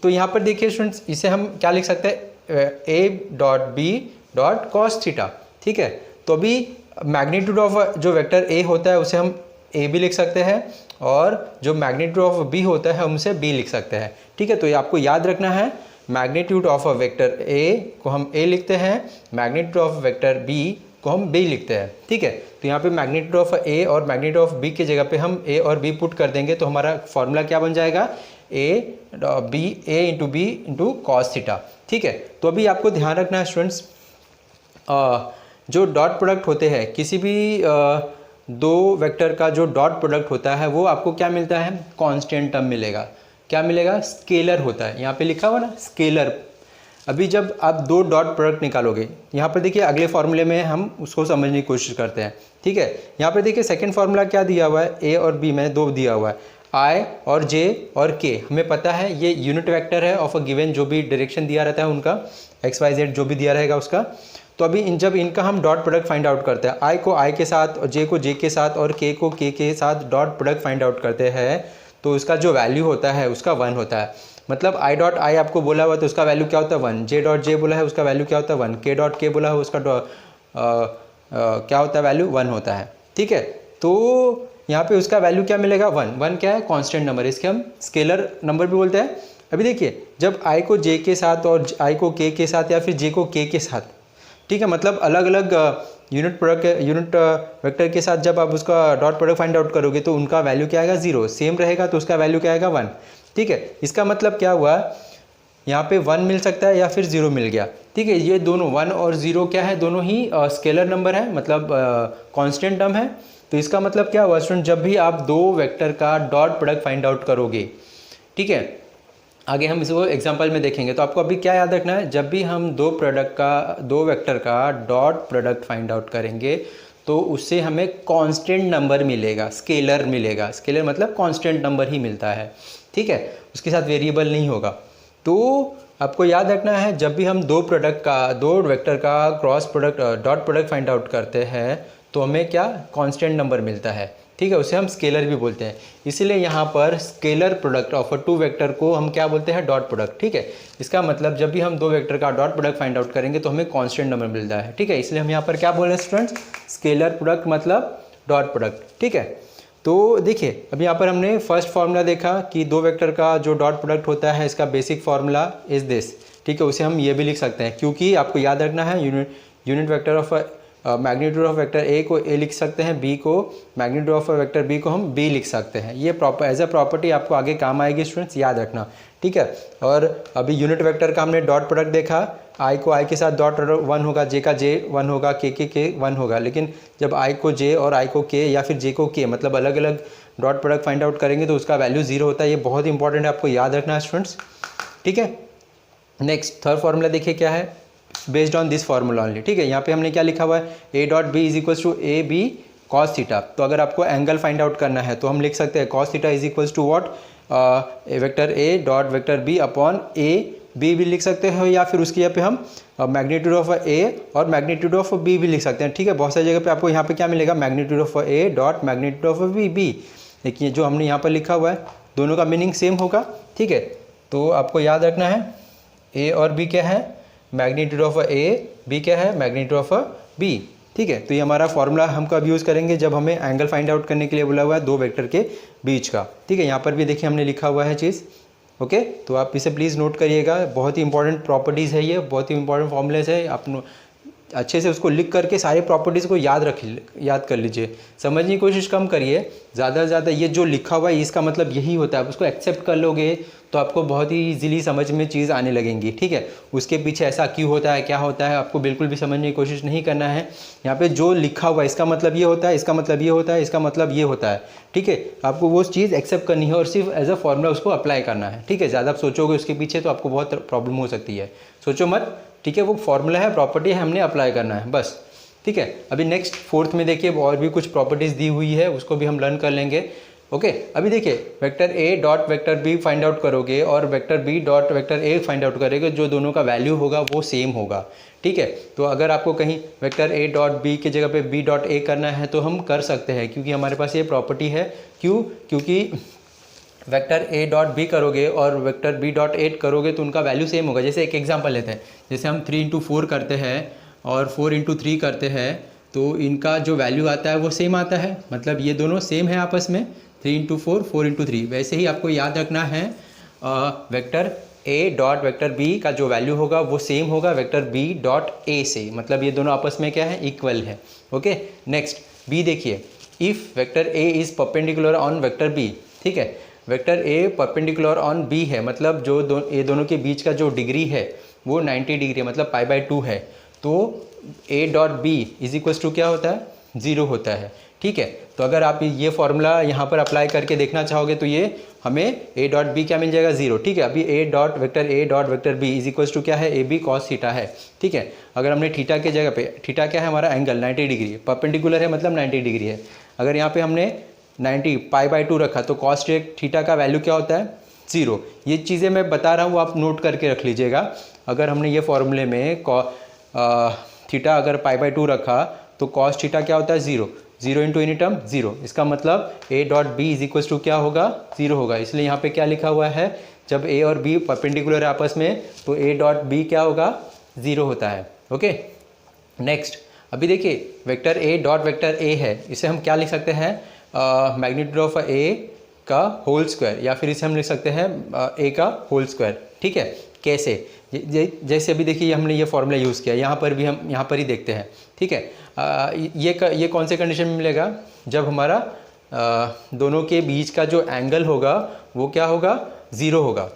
तो यहाँ पर देखिए स्टूडेंट्स, इसे हम क्या लिख सकते हैं, A dot B dot cos theta. ठीक है, तो अभी मैग्नीट्यूड ऑफ जो वेक्टर ए होता है उसे हम ए भी लिख सकते हैं, और जो मैग्नीट्यूड ऑफ बी होता है हम उसे बी लिख सकते हैं। ठीक है, तो ये आपको याद रखना है, magnitude of a vector A को हम ए लिखते हैं, मैग्नीट्यूड ऑफ वेक्टर बी को हम बी लिखते हैं। ठीक है, तो यहाँ पे मैग्नीट्यूड ऑफ ए और मैग्नीट्यूड ऑफ बी की जगह पे हम ए और बी पुट कर देंगे, तो हमारा फॉर्मूला क्या बन जाएगा, A into B into cos theta. ठीक है, तो अभी आपको ध्यान रखना है स्टूडेंट्स, जो डॉट प्रोडक्ट होते हैं किसी भी दो वेक्टर का जो डॉट प्रोडक्ट होता है वो आपको क्या मिलता है, कांस्टेंट टर्म मिलेगा। क्या मिलेगा, स्केलर होता है, यहाँ पे लिखा हुआ ना स्केलर। अभी जब आप दो डॉट प्रोडक्ट निकालोगे, यहाँ पर देखिए अगले फॉर्मूले में हम उसको समझने की कोशिश करते हैं। ठीक है, यहाँ पर देखिए सेकंड फार्मूला क्या दिया हुआ है, ए और बी मैंने दो दिया हुआ है, आई और जे और के। हमें पता है ये यूनिट वेक्टर है ऑफ अ गिवन, जो भी डायरेक्शन दिया रहता है उनका, XYZ जो भी दिया रहेगा उसका। तो अभी जब इनका हम डॉट प्रोडक्ट फाइंड आउट करते हैं, आई को आई के साथ और जे को जे के साथ और के को के साथ डॉट प्रोडक्ट फाइंड आउट करते हैं, तो उसका जो वैल्यू होता है उसका 1 होता है। मतलब आई डॉट आई आपको बोला हुआ तो उसका वैल्यू क्या होता है 1, जे डॉट जे बोला है उसका वैल्यू क्या होता है 1, के डॉट के बोला है उसका क्या होता है वैल्यू 1 होता है। ठीक है, तो यहाँ पे उसका वैल्यू क्या मिलेगा 1 क्या है, कांस्टेंट नंबर, इसके हम स्केलर नंबर भी बोलते हैं। अभी देखिए जब आई को जे के साथ और आई को के साथ या फिर जे को के साथ, ठीक है, मतलब अलग अलग यूनिट वेक्टर के साथ जब आप उसका डॉट प्रोडक्ट फाइंड आउट करोगे तो उनका वैल्यू क्या आएगा 0, सेम रहेगा तो उसका वैल्यू क्या आएगा 1। ठीक है, इसका मतलब क्या हुआ, यहाँ पे 1 मिल सकता है या फिर 0 मिल गया। ठीक है, ये दोनों 1 और 0 क्या है, दोनों ही स्केलर नंबर है, मतलब कांस्टेंट टर्म है। तो इसका मतलब क्या हुआ स्टूडेंट, जब भी आप दो वेक्टर का डॉट प्रोडक्ट फाइंड आउट करोगे, ठीक है, आगे हम इसको एग्जांपल में देखेंगे। तो आपको अभी क्या याद रखना है, जब भी हम दो वेक्टर का डॉट प्रोडक्ट फाइंड आउट करेंगे तो उससे हमें कांस्टेंट नंबर मिलेगा, स्केलर मिलेगा। स्केलर मतलब कांस्टेंट नंबर ही मिलता है, ठीक है, उसके साथ वेरिएबल नहीं होगा। तो आपको याद रखना है, जब भी हम दो वेक्टर का cross product dot product find out करते हैं तो हमें क्या कांस्टेंट नंबर मिलता है, ठीक है, उसे हम स्केलर भी बोलते हैं। इसीलिए यहाँ पर scalar product of two vector को हम क्या बोलते हैं, डॉट प्रोडक्ट, ठीक है। इसका मतलब जब भी हम दो वेक्टर का डॉट प्रोडक्ट फाइंड आउट करेंगे तो हमें कांस्टेंट नंबर मिलता है, ठीक है। इसलिए हम यहाँ पर क्या बोल रहे हैं स्टूडेंट्स, स्केलर प्रोडक्ट मतलब डॉट प्रोडक्ट, ठीक है। तो देखिए अभी यहाँ पर हमने फर्स्ट फार्मूला देखा कि दो वेक्टर का जो डॉट प्रोडक्ट होता है इसका बेसिक फार्मूला इज दिस, ठीक है। उसे हम ये भी लिख सकते हैं, क्योंकि आपको याद रखना है unit vector of magnitude of vector ए को ए लिख सकते हैं, बी को मैग्नीट्यूड ऑफ वेक्टर बी को हम बी लिख सकते हैं। ये एज अ प्रॉपर्टी आपको आगे काम आएगी स्टूडेंट्स, याद रखना, ठीक है। और अभी यूनिट वेक्टर का हमने डॉट प्रोडक्ट देखा, आई को आई के साथ डॉट 1 होगा, जे का जे 1 होगा, के 1 होगा। लेकिन जब आई को जे और आई को के या फिर जे को के मतलब अलग अलग डॉट प्रोडक्ट फाइंड आउट करेंगे तो उसका वैल्यू 0 होता है। ये बहुत इंपॉर्टेंट है, आपको याद रखना है स्टूडेंट्स, ठीक है। नेक्स्ट थर्ड फार्मूला देखिए क्या है, based on this formula only, ठीक है। यहाँ पे हमने क्या लिखा हुआ है, A dot B is equals to A B cos theta. तो अगर आपको एंगल फाइंड आउट करना है तो हम लिख सकते हैं cos theta is equals to what, vector A dot vector B upon A B भी लिख सकते हैं, या फिर उसकी यहाँ पे हम मैग्नीट्यूड ऑफ ए और मैग्नीट्यूड ऑफ बी भी लिख सकते हैं, ठीक है। बहुत सारी जगह पे आपको यहाँ पे क्या मिलेगा, magnitude of A dot magnitude of B. देखिए जो हमने यहाँ पर लिखा हुआ है दोनों का मीनिंग सेम होगा, ठीक है। तो आपको याद रखना है ए और बी क्या है, मैग्नीट्यूड ऑफ ए, बी क्या है, मैग्नीट्यूड ऑफ बी, ठीक है। तो ये हमारा फॉर्मूला हम कब यूज़ करेंगे, जब हमें एंगल फाइंड आउट करने के लिए बोला हुआ है दो वेक्टर के बीच का, ठीक है। यहाँ पर भी देखिए हमने लिखा हुआ है चीज़, ओके। तो आप इसे प्लीज़ नोट करिएगा, बहुत ही इंपॉर्टेंट प्रॉपर्टीज़ है ये, बहुत ही इंपॉर्टेंट फॉर्मूलेज है। आप अच्छे से उसको लिख करके सारे प्रॉपर्टीज़ को याद कर लीजिए, समझने की कोशिश कम करिए ज़्यादा से ज़्यादा। ये जो लिखा हुआ है इसका मतलब यही होता है, आप उसको एक्सेप्ट कर लोगे तो आपको बहुत ही ईजिली समझ में चीज़ आने लगेंगी, ठीक है। उसके पीछे ऐसा क्यों होता है, क्या होता है, आपको बिल्कुल भी समझने की कोशिश नहीं करना है। यहाँ पे जो लिखा हुआ है इसका मतलब ये होता है, इसका मतलब ये होता है, इसका मतलब ये होता है, ठीक है। आपको वो चीज़ एक्सेप्ट करनी है और सिर्फ एज अ फॉर्मूला उसको अप्लाई करना है, ठीक है। ज़्यादा आप सोचोगे उसके पीछे तो आपको बहुत प्रॉब्लम हो सकती है, सोचो मत, ठीक है। वो फॉर्मूला है, प्रॉपर्टी है, हमने अप्लाई करना है बस, ठीक है। अभी नेक्स्ट फोर्थ में देखिए और भी कुछ प्रॉपर्टीज़ दी हुई है, उसको भी हम लर्न कर लेंगे, ओके। अभी देखिए vector A dot vector B find out करोगे और vector B dot vector A find out करोगे, जो दोनों का वैल्यू होगा वो सेम होगा, ठीक है। तो अगर आपको कहीं वेक्टर ए डॉट बी की जगह पे बी डॉट ए करना है तो हम कर सकते हैं, क्योंकि हमारे पास ये प्रॉपर्टी है। क्यों, क्योंकि वेक्टर ए डॉट बी करोगे और वेक्टर बी डॉट ए करोगे तो उनका वैल्यू सेम होगा। जैसे एक एग्जांपल लेते हैं, जैसे हम 3 इंटू 4 करते हैं और 4 इंटू 3 करते हैं तो इनका जो वैल्यू आता है वो सेम आता है, मतलब ये दोनों सेम है आपस में, 3 इंटू 4 4 इंटू 3। वैसे ही आपको याद रखना है vector A dot vector B का जो वैल्यू होगा वो सेम होगा वेक्टर बी डॉट ए से, मतलब ये दोनों आपस में क्या है, इक्वल है, ओके। नेक्स्ट बी देखिए, if vector A is perpendicular on vector B, ठीक है। Vector A perpendicular on B है, मतलब जो ये दोनों के बीच का जो डिग्री है वो 90 डिग्री है, मतलब π/2 है। तो A dot B is equals to क्या होता है, 0 होता है, ठीक है। तो अगर आप ये फॉर्मूला यहाँ पर अप्लाई करके देखना चाहोगे तो ये हमें ए डॉट बी क्या मिल जाएगा, 0, ठीक है। अभी A dot vector B is equals to क्या है, ए बी कॉस थीटा है, ठीक है। अगर हमने थीटा के जगह पे, थीटा क्या है हमारा एंगल 90 डिग्री, परपेंडिकुलर है मतलब 90 डिग्री है। अगर यहाँ पे हमने 90 π/2 रखा तो कॉस थीटा का वैल्यू क्या होता है, 0। ये चीज़ें मैं बता रहा हूँ, आप नोट करके रख लीजिएगा। अगर हमने ये फॉर्मूले में थीटा अगर π/2 रखा तो कॉस थीटा क्या होता है, 0 0 इंटू एनी टर्म 0। इसका मतलब A dot B is equals to क्या होगा, 0 होगा। इसलिए यहाँ पे क्या लिखा हुआ है, जब ए और बी परपेंडिकुलर है आपस में तो ए डॉट बी क्या होगा, 0 होता है, ओके। नेक्स्ट अभी देखिए वेक्टर ए डॉट वेक्टर ए है, इसे हम क्या लिख सकते हैं, मैग्नीट्यूड ऑफ ए का होल स्क्वायर, या फिर इसे हम लिख सकते हैं ए का होल स्क्वायर, ठीक है। कैसे, जैसे अभी देखिए हमने ये फॉर्मूला यूज़ किया, यहाँ पर भी हम यहाँ पर ही देखते हैं, ठीक है। ये कौन से कंडीशन में मिलेगा, जब हमारा दोनों के बीच का जो एंगल होगा वो क्या होगा, 0 होगा,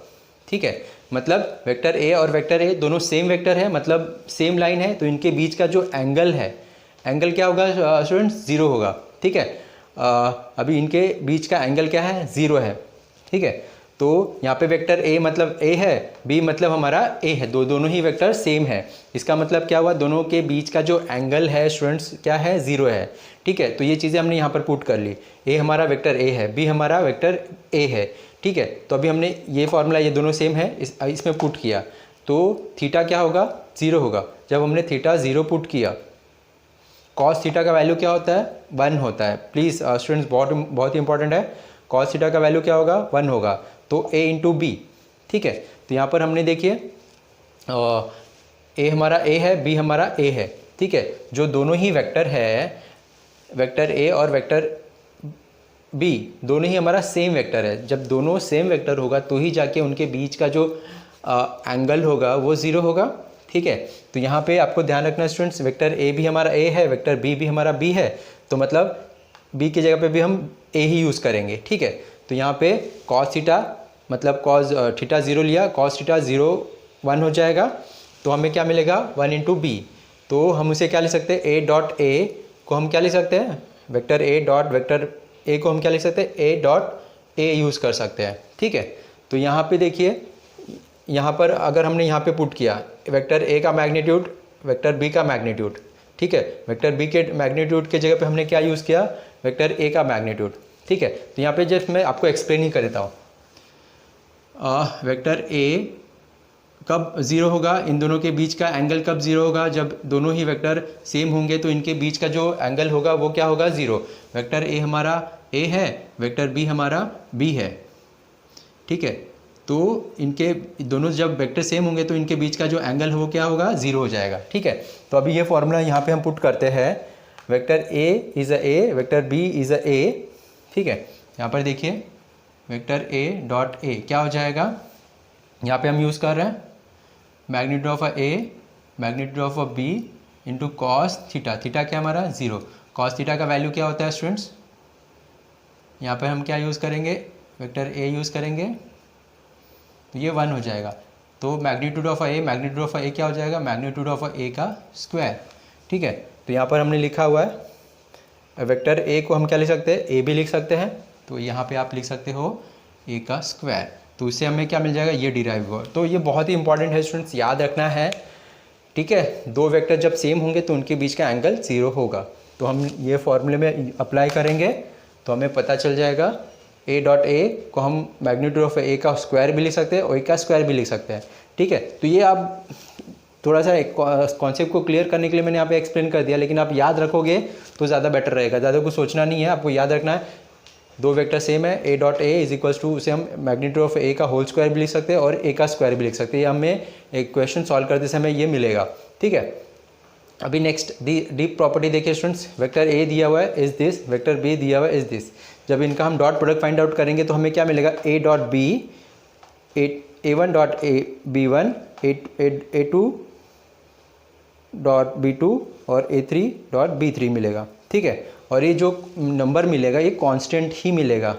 ठीक है। मतलब वेक्टर ए और वेक्टर ए दोनों सेम वेक्टर है, मतलब सेम लाइन है, तो इनके बीच का जो एंगल है, एंगल क्या होगा स्टूडेंट्स, 0 होगा, ठीक है। अभी इनके बीच का एंगल क्या है, 0 है, ठीक है। तो यहाँ पे वेक्टर ए मतलब ए है, बी मतलब हमारा ए है, दोनों ही वेक्टर सेम है। इसका मतलब क्या हुआ, दोनों के बीच का जो एंगल है स्टूडेंट्स क्या है, 0 है। ठीक है, तो ये चीज़ें हमने यहाँ पर पुट कर ली। ए हमारा वेक्टर ए है, बी हमारा वेक्टर ए है। ठीक है, तो अभी हमने ये फॉर्मूला, ये दोनों सेम है, इसमें पुट किया तो थीटा क्या होगा, 0 होगा। जब हमने थीटा 0 पुट किया, कॉस थीटा का वैल्यू क्या होता है, 1 होता है। प्लीज़ स्टूडेंट्स बहुत ही इंपॉर्टेंट है, कॉस थीटा का वैल्यू क्या होगा, 1 होगा। तो a इंटू बी। ठीक है, तो यहाँ पर हमने देखिए a हमारा a है, b हमारा a है। ठीक है, जो दोनों ही वेक्टर है, वेक्टर a और वेक्टर b दोनों ही हमारा सेम वेक्टर है। जब दोनों सेम वेक्टर होगा तो ही जाके उनके बीच का जो एंगल होगा वो 0 होगा। ठीक है, तो यहाँ पे आपको ध्यान रखना स्टूडेंट्स, वेक्टर a भी हमारा a है, वेक्टर b भी हमारा b है, तो मतलब b की जगह पे भी हम a ही यूज़ करेंगे। ठीक है, तो यहाँ पे cos थीटा मतलब cos थीटा 0 लिया, cos थीटा 0 1 हो जाएगा, तो हमें क्या मिलेगा, 1 इंटू बी। तो हम उसे क्या लिख सकते हैं, a डॉट a को हम क्या लिख सकते हैं, vector a dot vector a को हम क्या लिख सकते हैं, a डॉट a यूज़ कर सकते हैं। ठीक है, तो यहाँ पे देखिए, यहाँ पर अगर हमने यहाँ पे पुट किया वेक्टर a का मैग्नीट्यूड, वेक्टर b का मैग्नीट्यूड। ठीक है, वेक्टर b के मैग्नीट्यूड के जगह पे हमने क्या यूज़ किया, वेक्टर a का मैग्नीट्यूड। ठीक है, तो यहाँ पे जस्ट मैं आपको एक्सप्लेन ही कर देता हूँ। वेक्टर a कब 0 होगा, इन दोनों के बीच का एंगल कब 0 होगा, जब दोनों ही वेक्टर सेम होंगे तो इनके बीच का जो एंगल होगा वो क्या होगा, 0। वेक्टर a हमारा a है, वेक्टर b हमारा b है। ठीक है, तो इनके दोनों जब वेक्टर सेम होंगे तो इनके बीच का जो एंगल है वो क्या होगा, 0 हो जाएगा। ठीक है, तो अभी ये फॉर्मूला यहाँ पे हम पुट करते हैं, vector a is a a, vector b is a a। ठीक है, यहाँ पर देखिए वेक्टर a डॉट a क्या हो जाएगा, यहाँ पे हम यूज़ कर रहे हैं magnitude of a magnitude of b into cos theta. Theta क्या हमारा 0, कॉस थीटा का वैल्यू क्या होता है स्टूडेंट्स, यहाँ पर हम क्या यूज़ करेंगे, वेक्टर a यूज़ करेंगे, तो ये 1 हो जाएगा। तो मैग्नीट्यूड ऑफ a क्या हो जाएगा, मैग्नीट्यूड ऑफ a का स्क्वायर। ठीक है, तो यहाँ पर हमने लिखा हुआ है वेक्टर a को हम क्या लिख सकते हैं, a भी लिख सकते हैं, तो यहाँ पे आप लिख सकते हो a का स्क्वायर, तो इससे हमें क्या मिल जाएगा, ये डिराइव हुआ। तो ये बहुत ही इंपॉर्टेंट है स्टूडेंट्स, याद रखना है। ठीक है, दो वेक्टर जब सेम होंगे तो उनके बीच का एंगल 0 होगा। तो हम ये फॉर्मूले में अप्लाई करेंगे तो हमें पता चल जाएगा, a डॉट a को हम मैग्नीट्यूड ऑफ a का स्क्वायर भी लिख सकते हैं और a का स्क्वायर भी लिख सकते हैं। ठीक है, तो ये आप थोड़ा सा कॉन्सेप्ट को क्लियर करने के लिए मैंने यहाँ पे एक्सप्लेन कर दिया, लेकिन आप याद रखोगे तो ज़्यादा बेटर रहेगा। ज़्यादा कुछ सोचना नहीं है, आपको याद रखना है दो वेक्टर सेम है, a dot a is equals to, उसे हम मैग्नीट्यूड ऑफ a का होल स्क्वायर भी लिख सकते हैं और a का स्क्वायर भी लिख सकते हैं। ये हमें एक क्वेश्चन सॉल्व करते समय ये मिलेगा। ठीक है, अभी नेक्स्ट डीप प्रॉपर्टी देखिए स्टूडेंट्स, वेक्टर a दिया हुआ है इज दिस, वेक्टर b दिया हुआ है इज दिस। जब इनका हम डॉट प्रोडक्ट फाइंड आउट करेंगे तो हमें क्या मिलेगा, a dot b, a1 dot b1, a2 dot b2 और a3 डॉट b3 मिलेगा। ठीक है, और ये जो नंबर मिलेगा ये कांस्टेंट ही मिलेगा,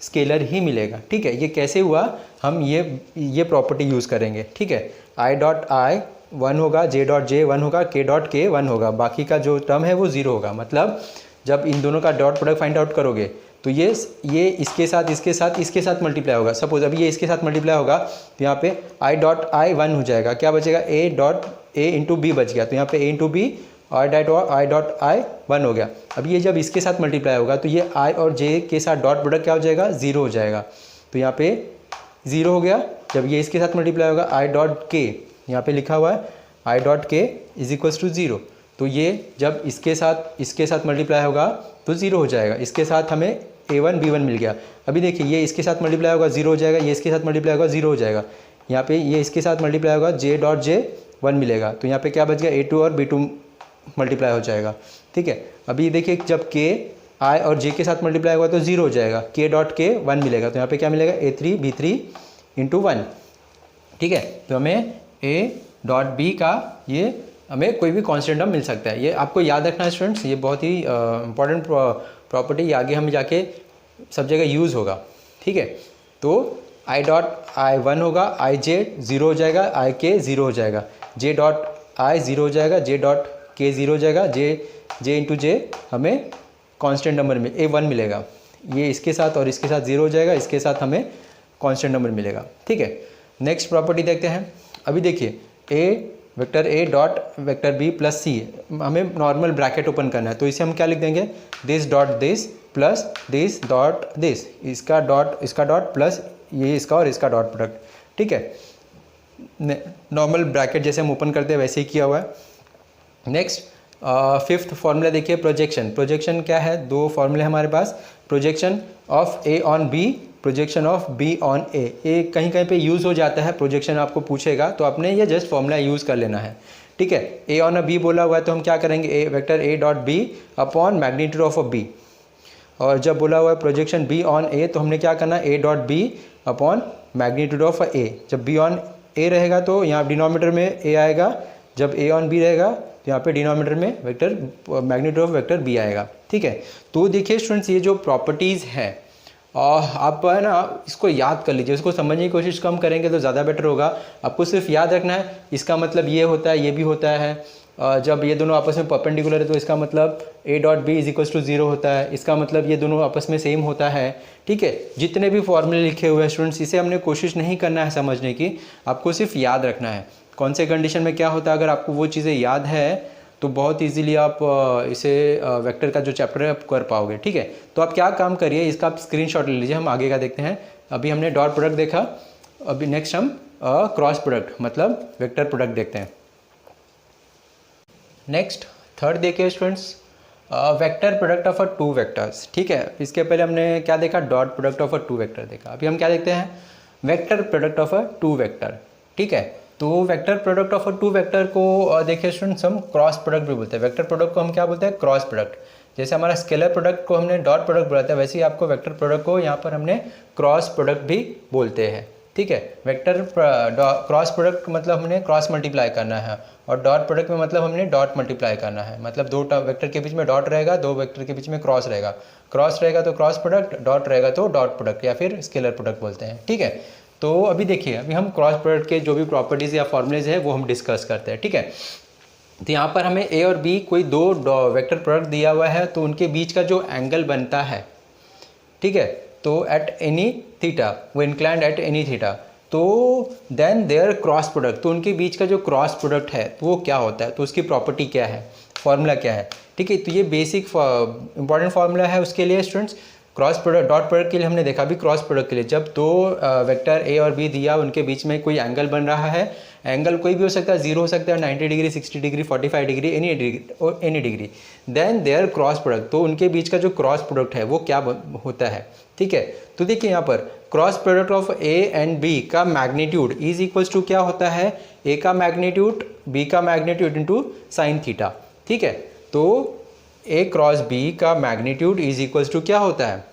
स्केलर ही मिलेगा। ठीक है, ये कैसे हुआ, हम ये प्रॉपर्टी यूज़ करेंगे। ठीक है, i डॉट i 1 होगा, j डॉट j 1 होगा, k डॉट k 1 होगा, बाकी का जो टर्म है वो 0 होगा। मतलब जब इन दोनों का डॉट प्रोडक्ट फाइंड आउट करोगे तो ये इसके साथ मल्टीप्लाई होगा। सपोज अभी ये इसके साथ मल्टीप्लाई होगा तो यहाँ पे i डॉट i 1 हो जाएगा, क्या बचेगा, a dot a into B बच गया, तो यहाँ पे a into B, i dot i 1 हो गया। अब ये जब इसके साथ मल्टीप्लाई होगा तो ये i और j के साथ डॉट प्रोडक्ट क्या हो जाएगा, 0 हो जाएगा, तो यहाँ पे 0 हो गया। जब ये इसके साथ मल्टीप्लाई होगा i डॉट k, यहाँ पे लिखा हुआ है i dot k is equals to 0, तो ये जब इसके साथ मल्टीप्लाई होगा तो 0 हो जाएगा। इसके साथ हमें a1 b1 मिल गया। अभी देखिए ये इसके साथ मल्टीप्लाई होगा 0 हो जाएगा, ये इसके साथ मल्टीप्लाई होगा 0 हो जाएगा, यहाँ पे ये इसके साथ मल्टीप्लाई होगा j डॉट j 1 मिलेगा, तो यहाँ पे क्या बच गया, a2 और b2 मल्टीप्लाई हो जाएगा। ठीक है, अभी देखिए जब k i और j के साथ मल्टीप्लाई होगा तो 0 हो जाएगा, k डॉट k 1 मिलेगा, तो यहाँ पे क्या मिलेगा, a3 b3 इंटू 1। ठीक है, तो हमें a डॉट b का ये हमें कोई भी कांस्टेंट टर्म मिल सकता है। ये आपको याद रखना है स्टूडेंट्स, ये बहुत ही इंपॉर्टेंट प्रॉपर्टी, आगे हम जाके सब जगह यूज़ होगा। ठीक है, तो i डॉट i 1 होगा, i j 0 हो जाएगा, i k 0 हो जाएगा, j डॉट i 0 हो जाएगा, j डॉट k 0 हो जाएगा, j इंटू j हमें कांस्टेंट नंबर में a1 मिलेगा। ये इसके साथ और इसके साथ 0 हो जाएगा, इसके साथ हमें कांस्टेंट नंबर मिलेगा। ठीक है, नेक्स्ट प्रॉपर्टी देखते हैं। अभी देखिए vector A dot vector B plus C, हमें नॉर्मल ब्रैकेट ओपन करना है, तो इसे हम क्या लिख देंगे, this dot this plus this dot this, इसका डॉट प्लस ये इसका और इसका डॉट प्रोडक्ट। ठीक है, नॉर्मल ब्रैकेट जैसे हम ओपन करते हैं वैसे ही किया हुआ है। नेक्स्ट फिफ्थ फॉर्मूला देखिए, प्रोजेक्शन क्या है, दो फॉर्मूले हमारे पास, projection of A on B, projection of B on A. ये कहीं कहीं पे यूज़ हो जाता है, प्रोजेक्शन आपको पूछेगा तो आपने ये जस्ट फॉर्मूला यूज़ कर लेना है। ठीक है, ए ऑन अ बी बोला हुआ है तो हम क्या करेंगे, A vector A dot B upon magnitude of a B, और जब बोला हुआ है प्रोजेक्शन बी ऑन ए तो हमने क्या करना, A dot B upon magnitude of a A. जब बी ऑन ए रहेगा तो यहाँ डिनोमिनेटर में ए आएगा, जब ए ऑन बी रहेगा तो यहाँ पे डिनोमिनेटर में vector magnitude of vector B आएगा। ठीक है, तो देखिए स्टूडेंट्स ये जो प्रॉपर्टीज़ हैं आप है ना इसको याद कर लीजिए, इसको समझने की कोशिश कम करेंगे तो ज़्यादा बेटर होगा। आपको सिर्फ याद रखना है इसका मतलब ये होता है, ये भी होता है, जब ये दोनों आपस में परपेंडिकुलर है तो इसका मतलब A dot B is equals to 0 होता है, इसका मतलब ये दोनों आपस में सेम होता है। ठीक है, जितने भी फॉर्मूले लिखे हुए हैं स्टूडेंट्स, इसे हमने कोशिश नहीं करना है समझने की, आपको सिर्फ याद रखना है कौन से कंडीशन में क्या होता है। अगर आपको वो चीज़ें याद है तो बहुत इजीली आप इसे वेक्टर का जो चैप्टर है आप कर पाओगे। ठीक है, तो आप क्या काम करिए, इसका आप स्क्रीनशॉट ले लीजिए, हम आगे का देखते हैं। अभी हमने डॉट प्रोडक्ट देखा, अभी नेक्स्ट हम क्रॉस प्रोडक्ट मतलब वेक्टर प्रोडक्ट देखते हैं। नेक्स्ट थर्ड देखिए students, vector product of a two vectors. ठीक है, इसके पहले हमने क्या देखा, dot product of a two vector देखा, अभी हम क्या देखते हैं, vector product of a two vector. ठीक है, तो vector product of a two vector को देखिए स्टूडेंट्स हम क्रॉस प्रोडक्ट भी बोलते हैं। वेक्टर प्रोडक्ट को हम क्या बोलते हैं, क्रॉस प्रोडक्ट। जैसे हमारा स्केलर प्रोडक्ट को हमने डॉट प्रोडक्ट बोला था, वैसे ही आपको वेक्टर प्रोडक्ट को यहाँ पर हमने क्रॉस प्रोडक्ट भी बोलते हैं। ठीक है, वेक्टर क्रॉस प्रोडक्ट मतलब हमने क्रॉस मल्टीप्लाई करना है, और डॉट प्रोडक्ट में मतलब हमने डॉट मल्टीप्लाई करना है, मतलब दो वेक्टर के बीच में डॉट रहेगा, दो वेक्टर के बीच में क्रॉस रहेगा, क्रॉस रहेगा तो क्रॉस प्रोडक्ट, डॉट रहेगा तो डॉट प्रोडक्ट या फिर स्केलर प्रोडक्ट बोलते हैं। ठीक है, तो अभी देखिए, अभी हम क्रॉस प्रोडक्ट के जो भी प्रॉपर्टीज़ या फॉर्मूलेज है वो हम डिस्कस करते हैं। ठीक है, तो यहाँ पर हमें ए और बी कोई दो वेक्टर प्रोडक्ट दिया हुआ है, तो उनके बीच का जो एंगल बनता है, ठीक है, तो एट एनी थीटा, वो इंक्लाइंड एट एनी थीटा, तो देन देयर क्रॉस प्रोडक्ट, तो उनके बीच का जो क्रॉस प्रोडक्ट है तो वो क्या होता है, तो उसकी प्रॉपर्टी क्या है, फॉर्मूला क्या है। ठीक है, तो ये बेसिक इंपॉर्टेंट फार्मूला है उसके लिए students. Cross product, dot product के लिए हमने देखा, भी क्रॉस प्रोडक्ट के लिए जब दो वेक्टर ए और बी दिया, उनके बीच में कोई एंगल बन रहा है, एंगल कोई भी हो सकता है, 0 हो सकता है, 90 degree, 60 degree, 45 degree, any degree, then their cross product, तो उनके बीच का जो क्रॉस प्रोडक्ट है वो क्या होता है। ठीक है, तो देखिए यहाँ पर cross product of A and B का मैग्नीट्यूड इज इक्वल्स टू क्या होता है, ए का मैग्नीट्यूड बी का मैग्नीट्यूड इंटू साइन थीटा। ठीक है, तो ए क्रॉस बी का मैग्नीट्यूड इज इक्वल्स टू क्या होता है,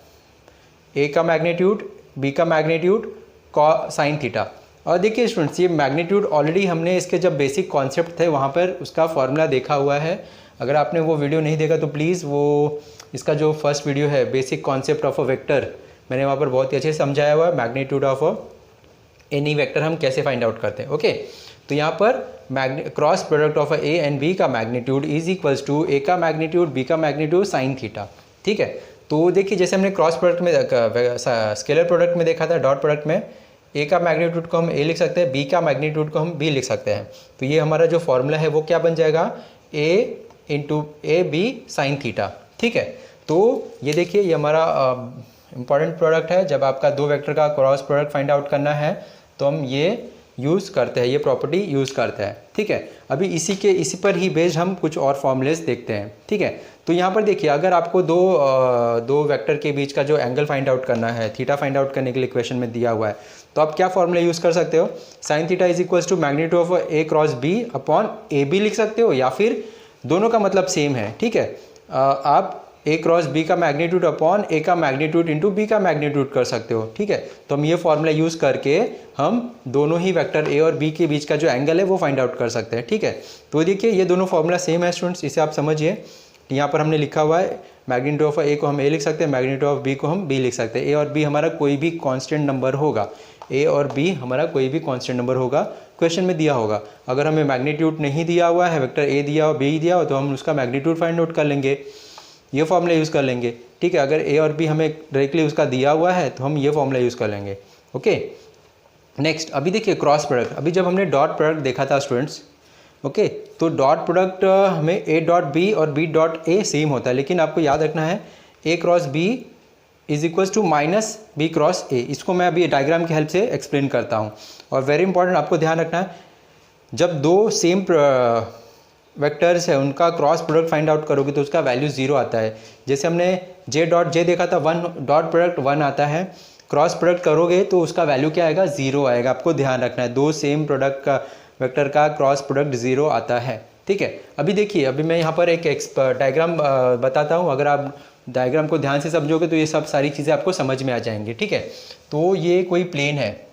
ए का मैग्नीट्यूड बी का मैग्नीट्यूड साइन थीटा। और देखिए स्टूडेंट्स, ये मैग्नीट्यूड ऑलरेडी हमने इसके जब बेसिक कॉन्सेप्ट थे वहाँ पर उसका फॉर्मूला देखा हुआ है। अगर आपने वो वीडियो नहीं देखा तो प्लीज़ वो इसका जो फर्स्ट वीडियो है basic concept of a vector, मैंने वहाँ पर बहुत ही अच्छे से समझाया हुआ है, मैग्नीट्यूड ऑफ एनी वेक्टर हम कैसे फाइंड आउट करते हैं। ओके, तो यहाँ पर cross product of A and B का magnitude is equals to A का मैग्नीट्यूड बी का मैग्नीट्यूड साइन थीटा। ठीक है, तो देखिए जैसे हमने क्रॉस प्रोडक्ट में स्केलर प्रोडक्ट में देखा था, डॉट प्रोडक्ट में ए का मैग्नीट्यूड को हम ए लिख सकते हैं, बी का मैग्नीट्यूड को हम बी लिख सकते हैं। तो ये हमारा जो फॉर्मूला है वो क्या बन जाएगा, A into A B sine theta. ठीक है, तो ये देखिए ये हमारा इंपॉर्टेंट प्रोडक्ट है। जब आपका दो वेक्टर का क्रॉस प्रोडक्ट फाइंड आउट करना है तो हम ये यूज़ करते हैं, ये प्रॉपर्टी यूज़ करते हैं। ठीक है, अभी इसी पर ही बेस्ड हम कुछ और फॉर्मूलेस देखते हैं। ठीक है, तो यहाँ पर देखिए, अगर आपको दो वेक्टर के बीच का जो एंगल फाइंड आउट करना है, थीटा फाइंड आउट करने के लिए इक्वेशन में दिया हुआ है, तो आप क्या फॉर्मूला यूज़ कर सकते हो, sine theta is equals to magnitude of A cross B upon A B लिख सकते हो, या फिर दोनों का मतलब सेम है। ठीक है, आप ए क्रॉस बी का मैग्नीट्यूड अपॉन ए का मैग्नीट्यूड इंटू बी का मैग्नीट्यूड कर सकते हो। ठीक है, तो हम ये फॉर्मूला यूज़ करके हम दोनों ही वेक्टर ए और बी के बीच का जो एंगल है वो फाइंड आउट कर सकते हैं। ठीक है, तो देखिए ये दोनों फॉर्मूला सेम है स्टूडेंट्स, इसे आप समझिए। यहाँ पर हमने लिखा हुआ है मैग्नीट्यूड ऑफ ए को हम ए लिख सकते हैं, मैग्नीट्यूड ऑफ बी को हम बी लिख सकते हैं। ए और बी हमारा कोई भी कॉन्स्टेंट नंबर होगा, ए और बी हमारा कोई भी कॉन्स्टेंट नंबर होगा, क्वेश्चन में दिया होगा। अगर हमें मैग्नीट्यूड नहीं दिया हुआ है, वेक्टर ए दिया हो बी दिया हो, तो हम उसका मैग्नीट्यूड फाइंड आउट कर लेंगे, ये फॉर्मूला यूज़ कर लेंगे। ठीक है। अगर ए और बी हमें डायरेक्टली उसका दिया हुआ है तो हम ये फॉर्मूला यूज़ कर लेंगे। ओके, नेक्स्ट अभी देखिए क्रॉस प्रोडक्ट। अभी जब हमने डॉट प्रोडक्ट देखा था स्टूडेंट्स, ओके, तो डॉट प्रोडक्ट हमें ए डॉट बी और बी डॉट ए सेम होता है, लेकिन आपको याद रखना है A cross B is equals to minus B cross A. इसको मैं अभी डायग्राम की हेल्प से एक्सप्लेन करता हूँ। और वेरी इंपॉर्टेंट आपको ध्यान रखना है, जब दो सेम वेक्टर्स है उनका क्रॉस प्रोडक्ट फाइंड आउट करोगे तो उसका वैल्यू 0 आता है। जैसे हमने जे डॉट जे देखा था, 1 डॉट प्रोडक्ट 1 आता है, क्रॉस प्रोडक्ट करोगे तो उसका वैल्यू क्या आएगा, 0 आएगा। आपको ध्यान रखना है, दो सेम प्रोडक्ट का वेक्टर का क्रॉस प्रोडक्ट 0 आता है, ठीक है। अभी देखिए, अभी मैं यहाँ पर एक डायग्राम बताता हूँ। अगर आप डायग्राम को ध्यान से समझोगे तो ये सब सारी चीज़ें आपको समझ में आ जाएंगी, ठीक है। तो ये कोई प्लेन है,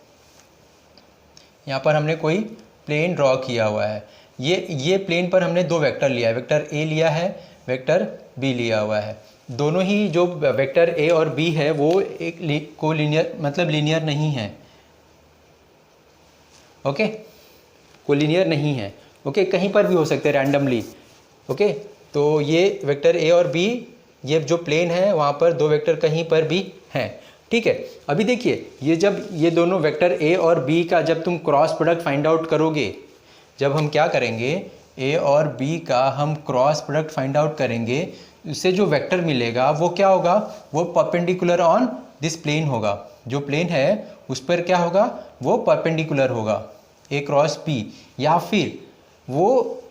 यहाँ पर हमने कोई प्लेन ड्रॉ किया हुआ है। ये प्लेन पर हमने दो वेक्टर लिया है, वेक्टर ए लिया है, वेक्टर बी लिया हुआ है। दोनों ही जो वेक्टर ए और बी है वो एक कोलिनियर मतलब लीनियर नहीं है, ओके, कोलिनियर नहीं है, ओके, कहीं पर भी हो सकते हैं रैंडमली, ओके। तो ये वेक्टर ए और बी, ये जो प्लेन है वहाँ पर दो वेक्टर कहीं पर भी हैं, ठीक है। अभी देखिए, ये जब ये दोनों वेक्टर ए और बी का जब तुम क्रॉस प्रोडक्ट फाइंड आउट करोगे, जब हम क्या करेंगे, ए और बी का हम क्रॉस प्रोडक्ट फाइंड आउट करेंगे, उससे जो वेक्टर मिलेगा वो क्या होगा, वो परपेंडिकुलर ऑन दिस प्लेन होगा। जो प्लेन है उस पर क्या होगा, वो परपेंडिकुलर होगा ए क्रॉस बी, या फिर वो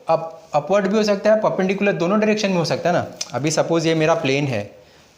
अपवर्ड भी हो सकता है, परपेंडिकुलर दोनों डायरेक्शन में हो सकता है ना। अभी सपोज ये मेरा प्लेन है,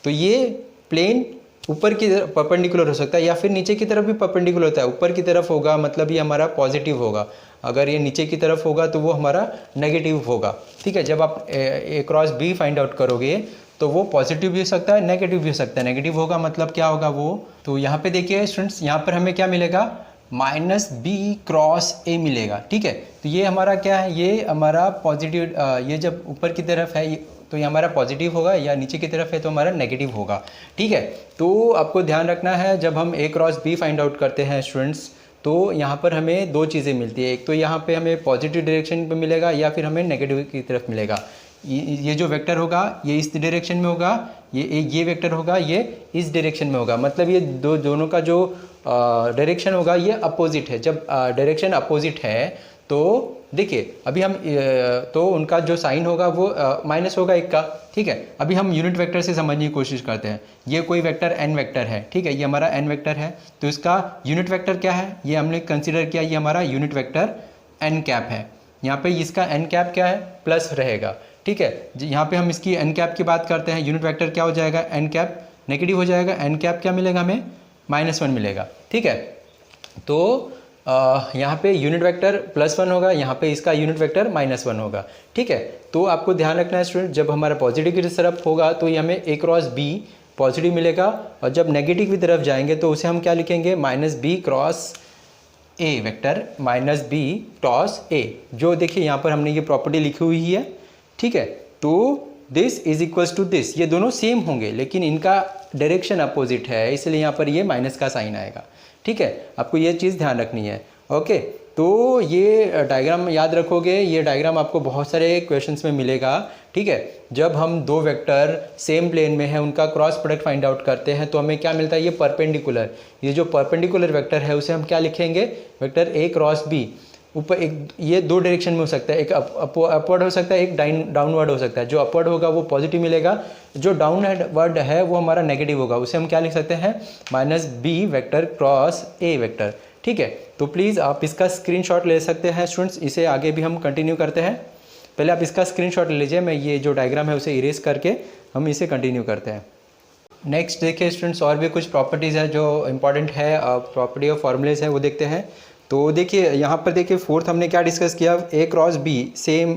तो ये प्लेन ऊपर की तरफ परपेंडिकुलर हो सकता है, या फिर नीचे की तरफ भी परपेंडिकुलर होता है। ऊपर की तरफ होगा मतलब ये हमारा पॉजिटिव होगा, अगर ये नीचे की तरफ होगा तो वो हमारा नेगेटिव होगा, ठीक है। जब आप ए क्रॉस बी फाइंड आउट करोगे तो वो पॉजिटिव भी हो सकता है, नेगेटिव भी हो सकता है। नेगेटिव होगा मतलब क्या होगा वो, तो यहाँ पे देखिए स्टूडेंट्स, यहाँ पर हमें क्या मिलेगा, माइनस बी क्रॉस ए मिलेगा, ठीक है। तो ये हमारा क्या है, ये हमारा पॉजिटिव, ये जब ऊपर की तरफ है तो ये हमारा पॉजिटिव होगा, या नीचे की तरफ है तो हमारा नेगेटिव होगा, ठीक है। तो आपको ध्यान रखना है, जब हम ए क्रॉस बी फाइंड आउट करते हैं स्टूडेंट्स, तो यहाँ पर हमें दो चीज़ें मिलती है। एक तो यहाँ पे हमें पॉजिटिव डायरेक्शन पे मिलेगा, या फिर हमें नेगेटिव की तरफ मिलेगा। ये जो वेक्टर होगा ये इस डायरेक्शन में होगा, ये वेक्टर होगा ये इस डायरेक्शन में होगा। मतलब ये दोनों का जो डायरेक्शन होगा ये अपोजिट है। जब डायरेक्शन अपोजिट है तो देखिए, अभी हम तो उनका जो साइन होगा वो माइनस होगा एक का, ठीक है। अभी हम यूनिट वेक्टर से समझने की कोशिश करते हैं। ये कोई वेक्टर एन वेक्टर है, ठीक है, ये हमारा एन वेक्टर है, तो इसका यूनिट वेक्टर क्या है, ये हमने कंसिडर किया, ये हमारा यूनिट वेक्टर एन कैप है। यहाँ पे इसका एन कैप क्या है, प्लस रहेगा, ठीक है। यहाँ पे हम इसकी एन कैप की बात करते हैं, यूनिट वेक्टर क्या हो जाएगा, एन कैप नेगेटिव हो जाएगा, एन कैप क्या मिलेगा हमें, -1 मिलेगा, ठीक है। तो यहाँ पे यूनिट वेक्टर +1 होगा, यहाँ पे इसका यूनिट वेक्टर -1 होगा, ठीक है। तो आपको ध्यान रखना है स्टूडेंट, जब हमारा पॉजिटिव की तरफ होगा तो ये हमें ए क्रॉस बी पॉजिटिव मिलेगा, और जब नेगेटिव की तरफ जाएंगे तो उसे हम क्या लिखेंगे, -b cross A vector, -b cross ए। जो देखिए यहाँ पर हमने ये प्रॉपर्टी लिखी हुई है, ठीक है। तो this is equals to this, ये दोनों सेम होंगे लेकिन इनका डायरेक्शन अपोजिट है, इसलिए यहाँ पर ये माइनस का साइन आएगा, ठीक है। आपको ये चीज़ ध्यान रखनी है, ओके। तो ये डायग्राम याद रखोगे, ये डायग्राम आपको बहुत सारे क्वेश्चंस में मिलेगा, ठीक है। जब हम दो वेक्टर सेम प्लेन में है उनका क्रॉस प्रोडक्ट फाइंड आउट करते हैं तो हमें क्या मिलता है, ये परपेंडिकुलर, ये जो परपेंडिकुलर वेक्टर है उसे हम क्या लिखेंगे, वेक्टर ए क्रॉस बी। ऊपर एक, ये दो डायरेक्शन में हो सकता है, एक अपवर्ड हो सकता है, एक डाउनवर्ड हो सकता है। जो अपवर्ड होगा वो पॉजिटिव मिलेगा, जो डाउनवर्ड है वो हमारा नेगेटिव होगा, उसे हम क्या लिख सकते हैं, -b vector cross A vector, ठीक है। तो प्लीज़ आप इसका स्क्रीनशॉट ले सकते हैं स्टूडेंट्स, इसे आगे भी हम कंटिन्यू करते हैं। पहले आप इसका स्क्रीनशॉट ले लीजिए, मैं ये जो डायग्राम है उसे इरेज करके हम इसे कंटिन्यू करते हैं। नेक्स्ट देखिए स्टूडेंट्स, और भी कुछ प्रॉपर्टीज़ है जो इंपॉर्टेंट है, प्रॉपर्टी ऑफ फॉर्मूलेज है वो देखते हैं। तो देखिए यहाँ पर देखिए फोर्थ हमने क्या डिस्कस किया, ए क्रॉस बी सेम,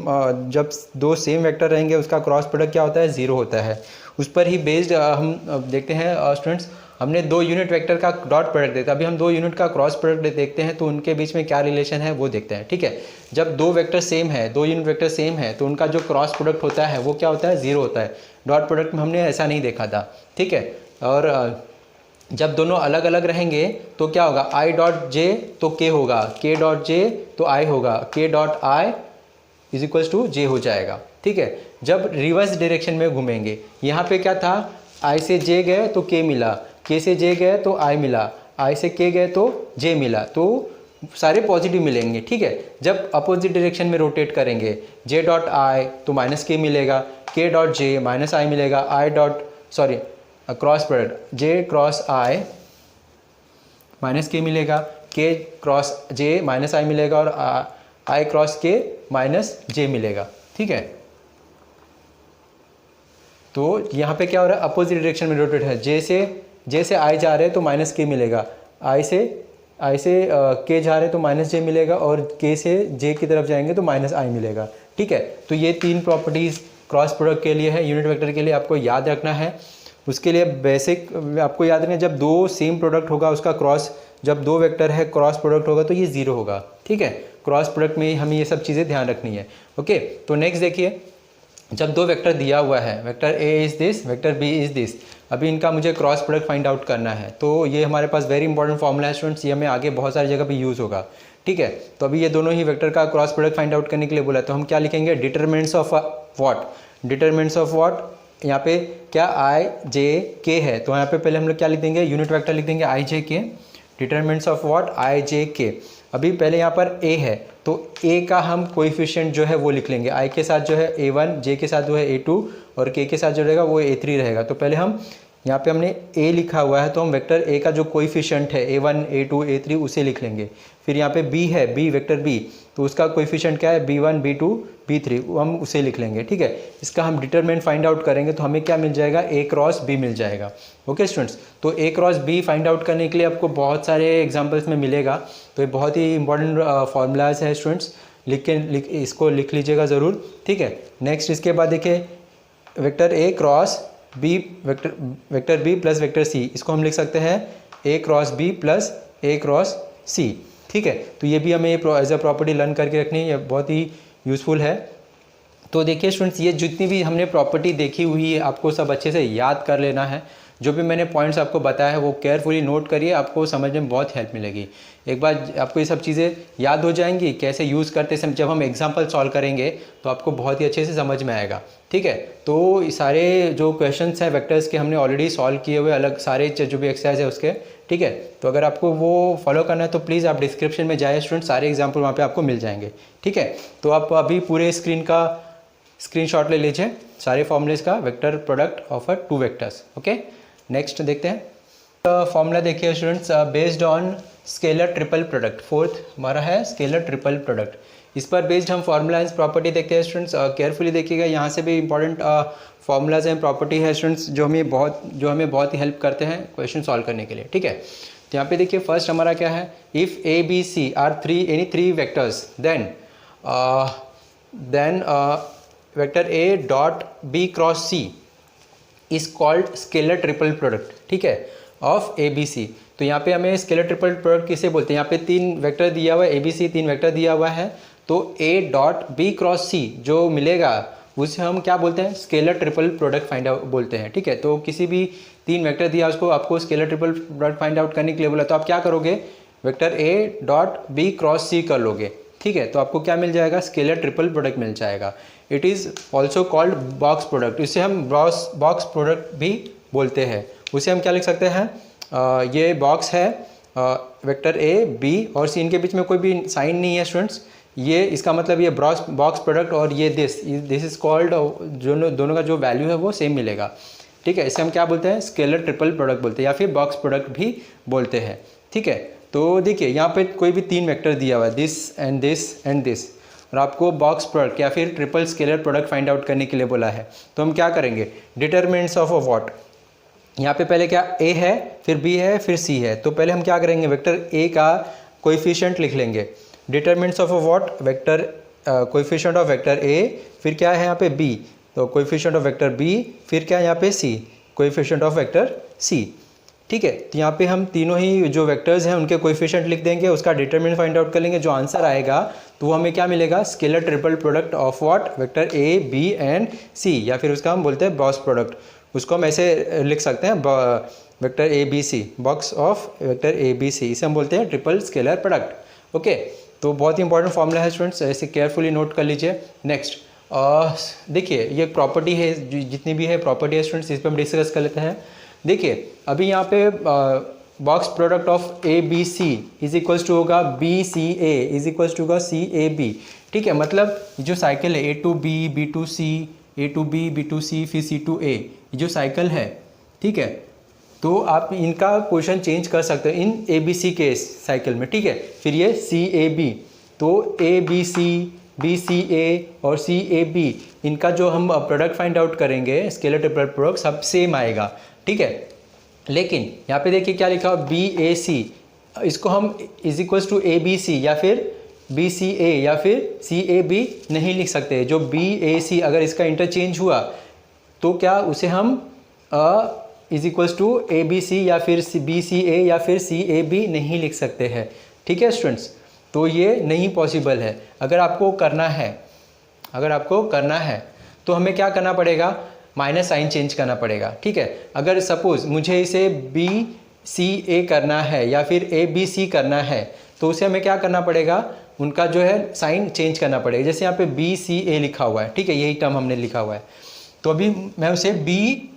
जब दो सेम वेक्टर रहेंगे उसका क्रॉस प्रोडक्ट क्या होता है, 0 होता है। उस पर ही बेस्ड हम देखते हैं स्टूडेंट्स, हमने दो यूनिट वेक्टर का डॉट प्रोडक्ट देखा, अभी हम दो यूनिट का क्रॉस प्रोडक्ट देखते हैं, तो उनके बीच में क्या रिलेशन है वो देखते हैं, ठीक है। जब दो वेक्टर सेम है, दो यूनिट वेक्टर सेम है, तो उनका जो क्रॉस प्रोडक्ट होता है वो क्या होता है, 0 होता है। डॉट प्रोडक्ट में हमने ऐसा नहीं देखा था, ठीक है। और जब दोनों अलग अलग रहेंगे तो क्या होगा, i डॉट जे तो k होगा, k डॉट जे तो i होगा, k dot i is equals to J हो जाएगा, ठीक है। जब रिवर्स डायरेक्शन में घूमेंगे, यहाँ पे क्या था, आई से जे गए तो के मिला, के से जे गए तो आई मिला, आई से के गए तो जे मिला, तो सारे पॉजिटिव मिलेंगे। ठीक है, जब अपोजिट डायरेक्शन में रोटेट करेंगे जे डॉट आई तो माइनस के मिलेगा, के डॉट जे माइनस आई मिलेगा, I dot sorry cross product J cross I minus के मिलेगा, के क्रॉस जे माइनस आई मिलेगा और आई क्रॉस के माइनस जे मिलेगा। ठीक है, तो यहाँ पे क्या हो रहा है, अपोजिट डायरेक्शन में रोटेट है, जे से आई जा रहे हैं तो माइनस के मिलेगा, आई से के जा रहे हैं तो माइनस जे मिलेगा और के से जे की तरफ जाएंगे तो माइनस आई मिलेगा। ठीक है, तो ये तीन प्रॉपर्टीज़ क्रॉस प्रोडक्ट के लिए है, यूनिट वेक्टर के लिए आपको याद रखना है। उसके लिए बेसिक आपको याद रखना है, जब दो सेम प्रोडक्ट होगा उसका क्रॉस, जब दो वेक्टर है क्रॉस प्रोडक्ट होगा तो ये ज़ीरो होगा। ठीक है, क्रॉस प्रोडक्ट में हमें ये सब चीज़ें ध्यान रखनी है। ओके, तो नेक्स्ट देखिए, जब दो वेक्टर दिया हुआ है, vector A is this, vector B is this, अभी इनका मुझे क्रॉस प्रोडक्ट फाइंड आउट करना है, तो ये हमारे पास वेरी इंपॉर्टेंट फॉर्मूला है स्टूडेंट्स, ये हमें आगे बहुत सारी जगह पे यूज़ होगा। ठीक है, तो अभी ये दोनों ही वेक्टर का क्रॉस प्रोडक्ट फाइंड आउट करने के लिए बोला, तो हम क्या लिखेंगे, determinants of what, determinants of what, यहाँ पे क्या आई जे के है, तो यहाँ पे पहले हम लोग क्या लिख देंगे, यूनिट वेक्टर लिख देंगे आई जे के, डिटरमिनेंट्स ऑफ व्हाट आई जे के। अभी पहले यहाँ पर ए है तो ए का हम कोएफिशिएंट जो है वो लिख लेंगे, आई के साथ जो है a1, जे के साथ जो है a2 और के साथ जो रहेगा वो a3 रहेगा। तो पहले हम यहाँ पे हमने a लिखा हुआ है तो हम वेक्टर a का जो कोएफिशिएंट है a1, a2, a3 उसे लिख लेंगे। फिर यहाँ पे b है, b वेक्टर b, तो उसका कोएफिशिएंट क्या है, b1, b2, b3, हम उसे लिख लेंगे। ठीक है, इसका हम डिटरमिनेंट फाइंड आउट करेंगे तो हमें क्या मिल जाएगा, a क्रॉस b मिल जाएगा। ओके स्टूडेंट्स, तो a cross b find out करने के लिए आपको बहुत सारे एग्जाम्पल्स में मिलेगा, तो ये बहुत ही इंपॉर्टेंट फार्मूलाज है स्टूडेंट्स, इसको लिख लीजिएगा ज़रूर। ठीक है, नेक्स्ट इसके बाद देखिए vector a cross b, vector b plus vector c, इसको हम लिख सकते हैं a cross b plus a cross c। ठीक है, तो ये भी हमें एज अ प्रॉपर्टी लर्न करके रखनी है, ये बहुत ही यूज़फुल है। तो देखिए स्टूडेंट्स, ये जितनी भी हमने प्रॉपर्टी देखी हुई है आपको सब अच्छे से याद कर लेना है, जो भी मैंने पॉइंट्स आपको बताया है वो केयरफुली नोट करिए, आपको समझने में बहुत हेल्प मिलेगी। एक बार आपको ये सब चीज़ें याद हो जाएंगी, कैसे यूज़ करते समय जब हम एग्जांपल सॉल्व करेंगे तो आपको बहुत ही अच्छे से समझ में आएगा। ठीक है, तो सारे जो क्वेश्चंस हैं वेक्टर्स के हमने ऑलरेडी सॉल्व किए हुए, अलग सारे जो भी एक्सरसाइज है उसके। ठीक है, तो अगर आपको वो फॉलो करना है तो प्लीज़ आप डिस्क्रिप्शन में जाइए स्टूडेंट, सारे एग्जाम्पल वहाँ पर आपको मिल जाएंगे। ठीक है, तो आप अभी पूरे स्क्रीन का स्क्रीनशॉट ले लीजिए सारे फॉर्मूलेज का, vector product of two vectors. Okay, next देखते हैं फॉर्मूला। देखिए students, based on scalar triple product, fourth हमारा है स्केलर ट्रिपल प्रोडक्ट, इस पर बेस्ड हम फॉर्मूला एंड प्रॉपर्टी देखते हैं स्टूडेंट्स। केयरफुली देखिएगा, यहाँ से भी इंपॉर्टेंट फॉर्मूलाज एंड प्रॉपर्टी है स्टूडेंट्स, जो हमें बहुत ही हेल्प करते हैं क्वेश्चन सॉल्व करने के लिए। ठीक है, तो यहाँ पे देखिए फर्स्ट हमारा क्या है, if A B C are three vectors then vector A dot B cross C is called scalar triple product. ठीक है, ऑफ ए बी सी। तो यहाँ पे हमें स्केलर ट्रिपल प्रोडक्ट किसे बोलते हैं, यहाँ पे तीन वेक्टर दिया हुआ है, ए बी सी तीन वेक्टर दिया हुआ है, तो ए डॉट बी क्रॉस सी जो मिलेगा उसे हम क्या बोलते हैं, scalar triple product find out बोलते हैं। ठीक है, तो किसी भी तीन वेक्टर दिया उसको आपको scalar triple product find out करने के लिए बोला, तो आप क्या करोगे, vector A dot B cross C कर लोगे। ठीक है, तो आपको क्या मिल जाएगा, स्केलर ट्रिपल प्रोडक्ट मिल जाएगा। It is also called box product, इसे हम बॉक्स प्रोडक्ट भी बोलते हैं। उसे हम क्या लिख सकते हैं, ये बॉक्स है वेक्टर ए बी और सी, इनके बीच में कोई भी साइन नहीं है स्टूडेंट्स, ये इसका मतलब ये बॉक्स प्रोडक्ट और ये दिस इज कॉल्ड, दोनों का जो वैल्यू है वो सेम मिलेगा। ठीक है, इसे हम क्या बोलते हैं, स्केलर ट्रिपल प्रोडक्ट बोलते हैं या फिर बॉक्स प्रोडक्ट भी बोलते हैं। ठीक है, तो देखिए यहाँ पे कोई भी तीन वेक्टर दिया हुआ है, this and this and this, और आपको बॉक्स प्रोडक्ट या फिर triple scalar product find out करने के लिए बोला है, तो हम क्या करेंगे, डिटरमिनेंट्स ऑफ अ व्हाट, यहाँ पे पहले क्या ए है, फिर बी है, फिर सी है, तो पहले हम क्या करेंगे, वेक्टर ए का कोएफिशिएंट लिख लेंगे, determinants of a what, vector coefficient of vector ए, फिर क्या है यहाँ पे बी, तो कोएफिशिएंट ऑफ वेक्टर बी, फिर क्या है यहाँ पे सी, कोएफिशिएंट ऑफ वेक्टर सी। ठीक है, तो यहाँ पे हम तीनों ही जो वेक्टर्स हैं उनके कोएफिशिएंट लिख देंगे, उसका डिटरमिनेंट फाइंड आउट कर लेंगे, जो आंसर आएगा तो वो हमें क्या मिलेगा, scalar triple product of what, vector A B and C, या फिर उसका हम बोलते हैं बॉक्स प्रोडक्ट, उसको हम ऐसे लिख सकते हैं, vector A B C, box of vector A B C, इसे हम बोलते हैं ट्रिपल स्केलर प्रोडक्ट। ओके, तो बहुत ही इंपॉर्टेंट फॉर्मूला है स्टूडेंट्स, ऐसे केयरफुली नोट कर लीजिए। नेक्स्ट देखिए ये प्रॉपर्टी है, जितनी भी है प्रॉपर्टी है स्टूडेंट्स, इस पर हम डिस्कस कर लेते हैं। देखिए अभी यहाँ पे box product of A B C is equals to होगा B C A is equals to होगा सी ए बी। ठीक है, मतलब जो साइकिल है A to B to C, A to B to C, फिर सी टू ए, जो cycle है, ठीक है, तो आप इनका पोजीशन चेंज कर सकते हैं इन ए बी सी के साइकिल में। ठीक है, फिर ये सी ए बी, तो ए बी सी ए और सी ए बी, इनका जो हम प्रोडक्ट फाइंड आउट करेंगे स्केलर ट्रिपल प्रोडक्ट सब सेम आएगा। ठीक है, लेकिन यहाँ पे देखिए क्या लिखा हुआ बी ए सी, इसको हम is equals to A B C या फिर बी सी ए या फिर सी ए बी नहीं लिख सकते। जो बी ए सी अगर इसका इंटरचेंज हुआ तो क्या उसे हम is equals to A B C या फिर बी सी ए या फिर सी ए बी नहीं लिख सकते हैं। ठीक है स्टूडेंट्स, तो ये नहीं पॉसिबल है। अगर आपको करना है तो हमें क्या करना पड़ेगा, माइनस साइन चेंज करना पड़ेगा। ठीक है, अगर सपोज मुझे इसे बी सी ए करना है या फिर ए बी सी करना है तो उसे हमें क्या करना पड़ेगा, उनका जो है साइन चेंज करना पड़ेगा। जैसे यहाँ पे बी सी ए लिखा हुआ है, ठीक है, यही टर्म हमने लिखा हुआ है, तो अभी मैं उसे बी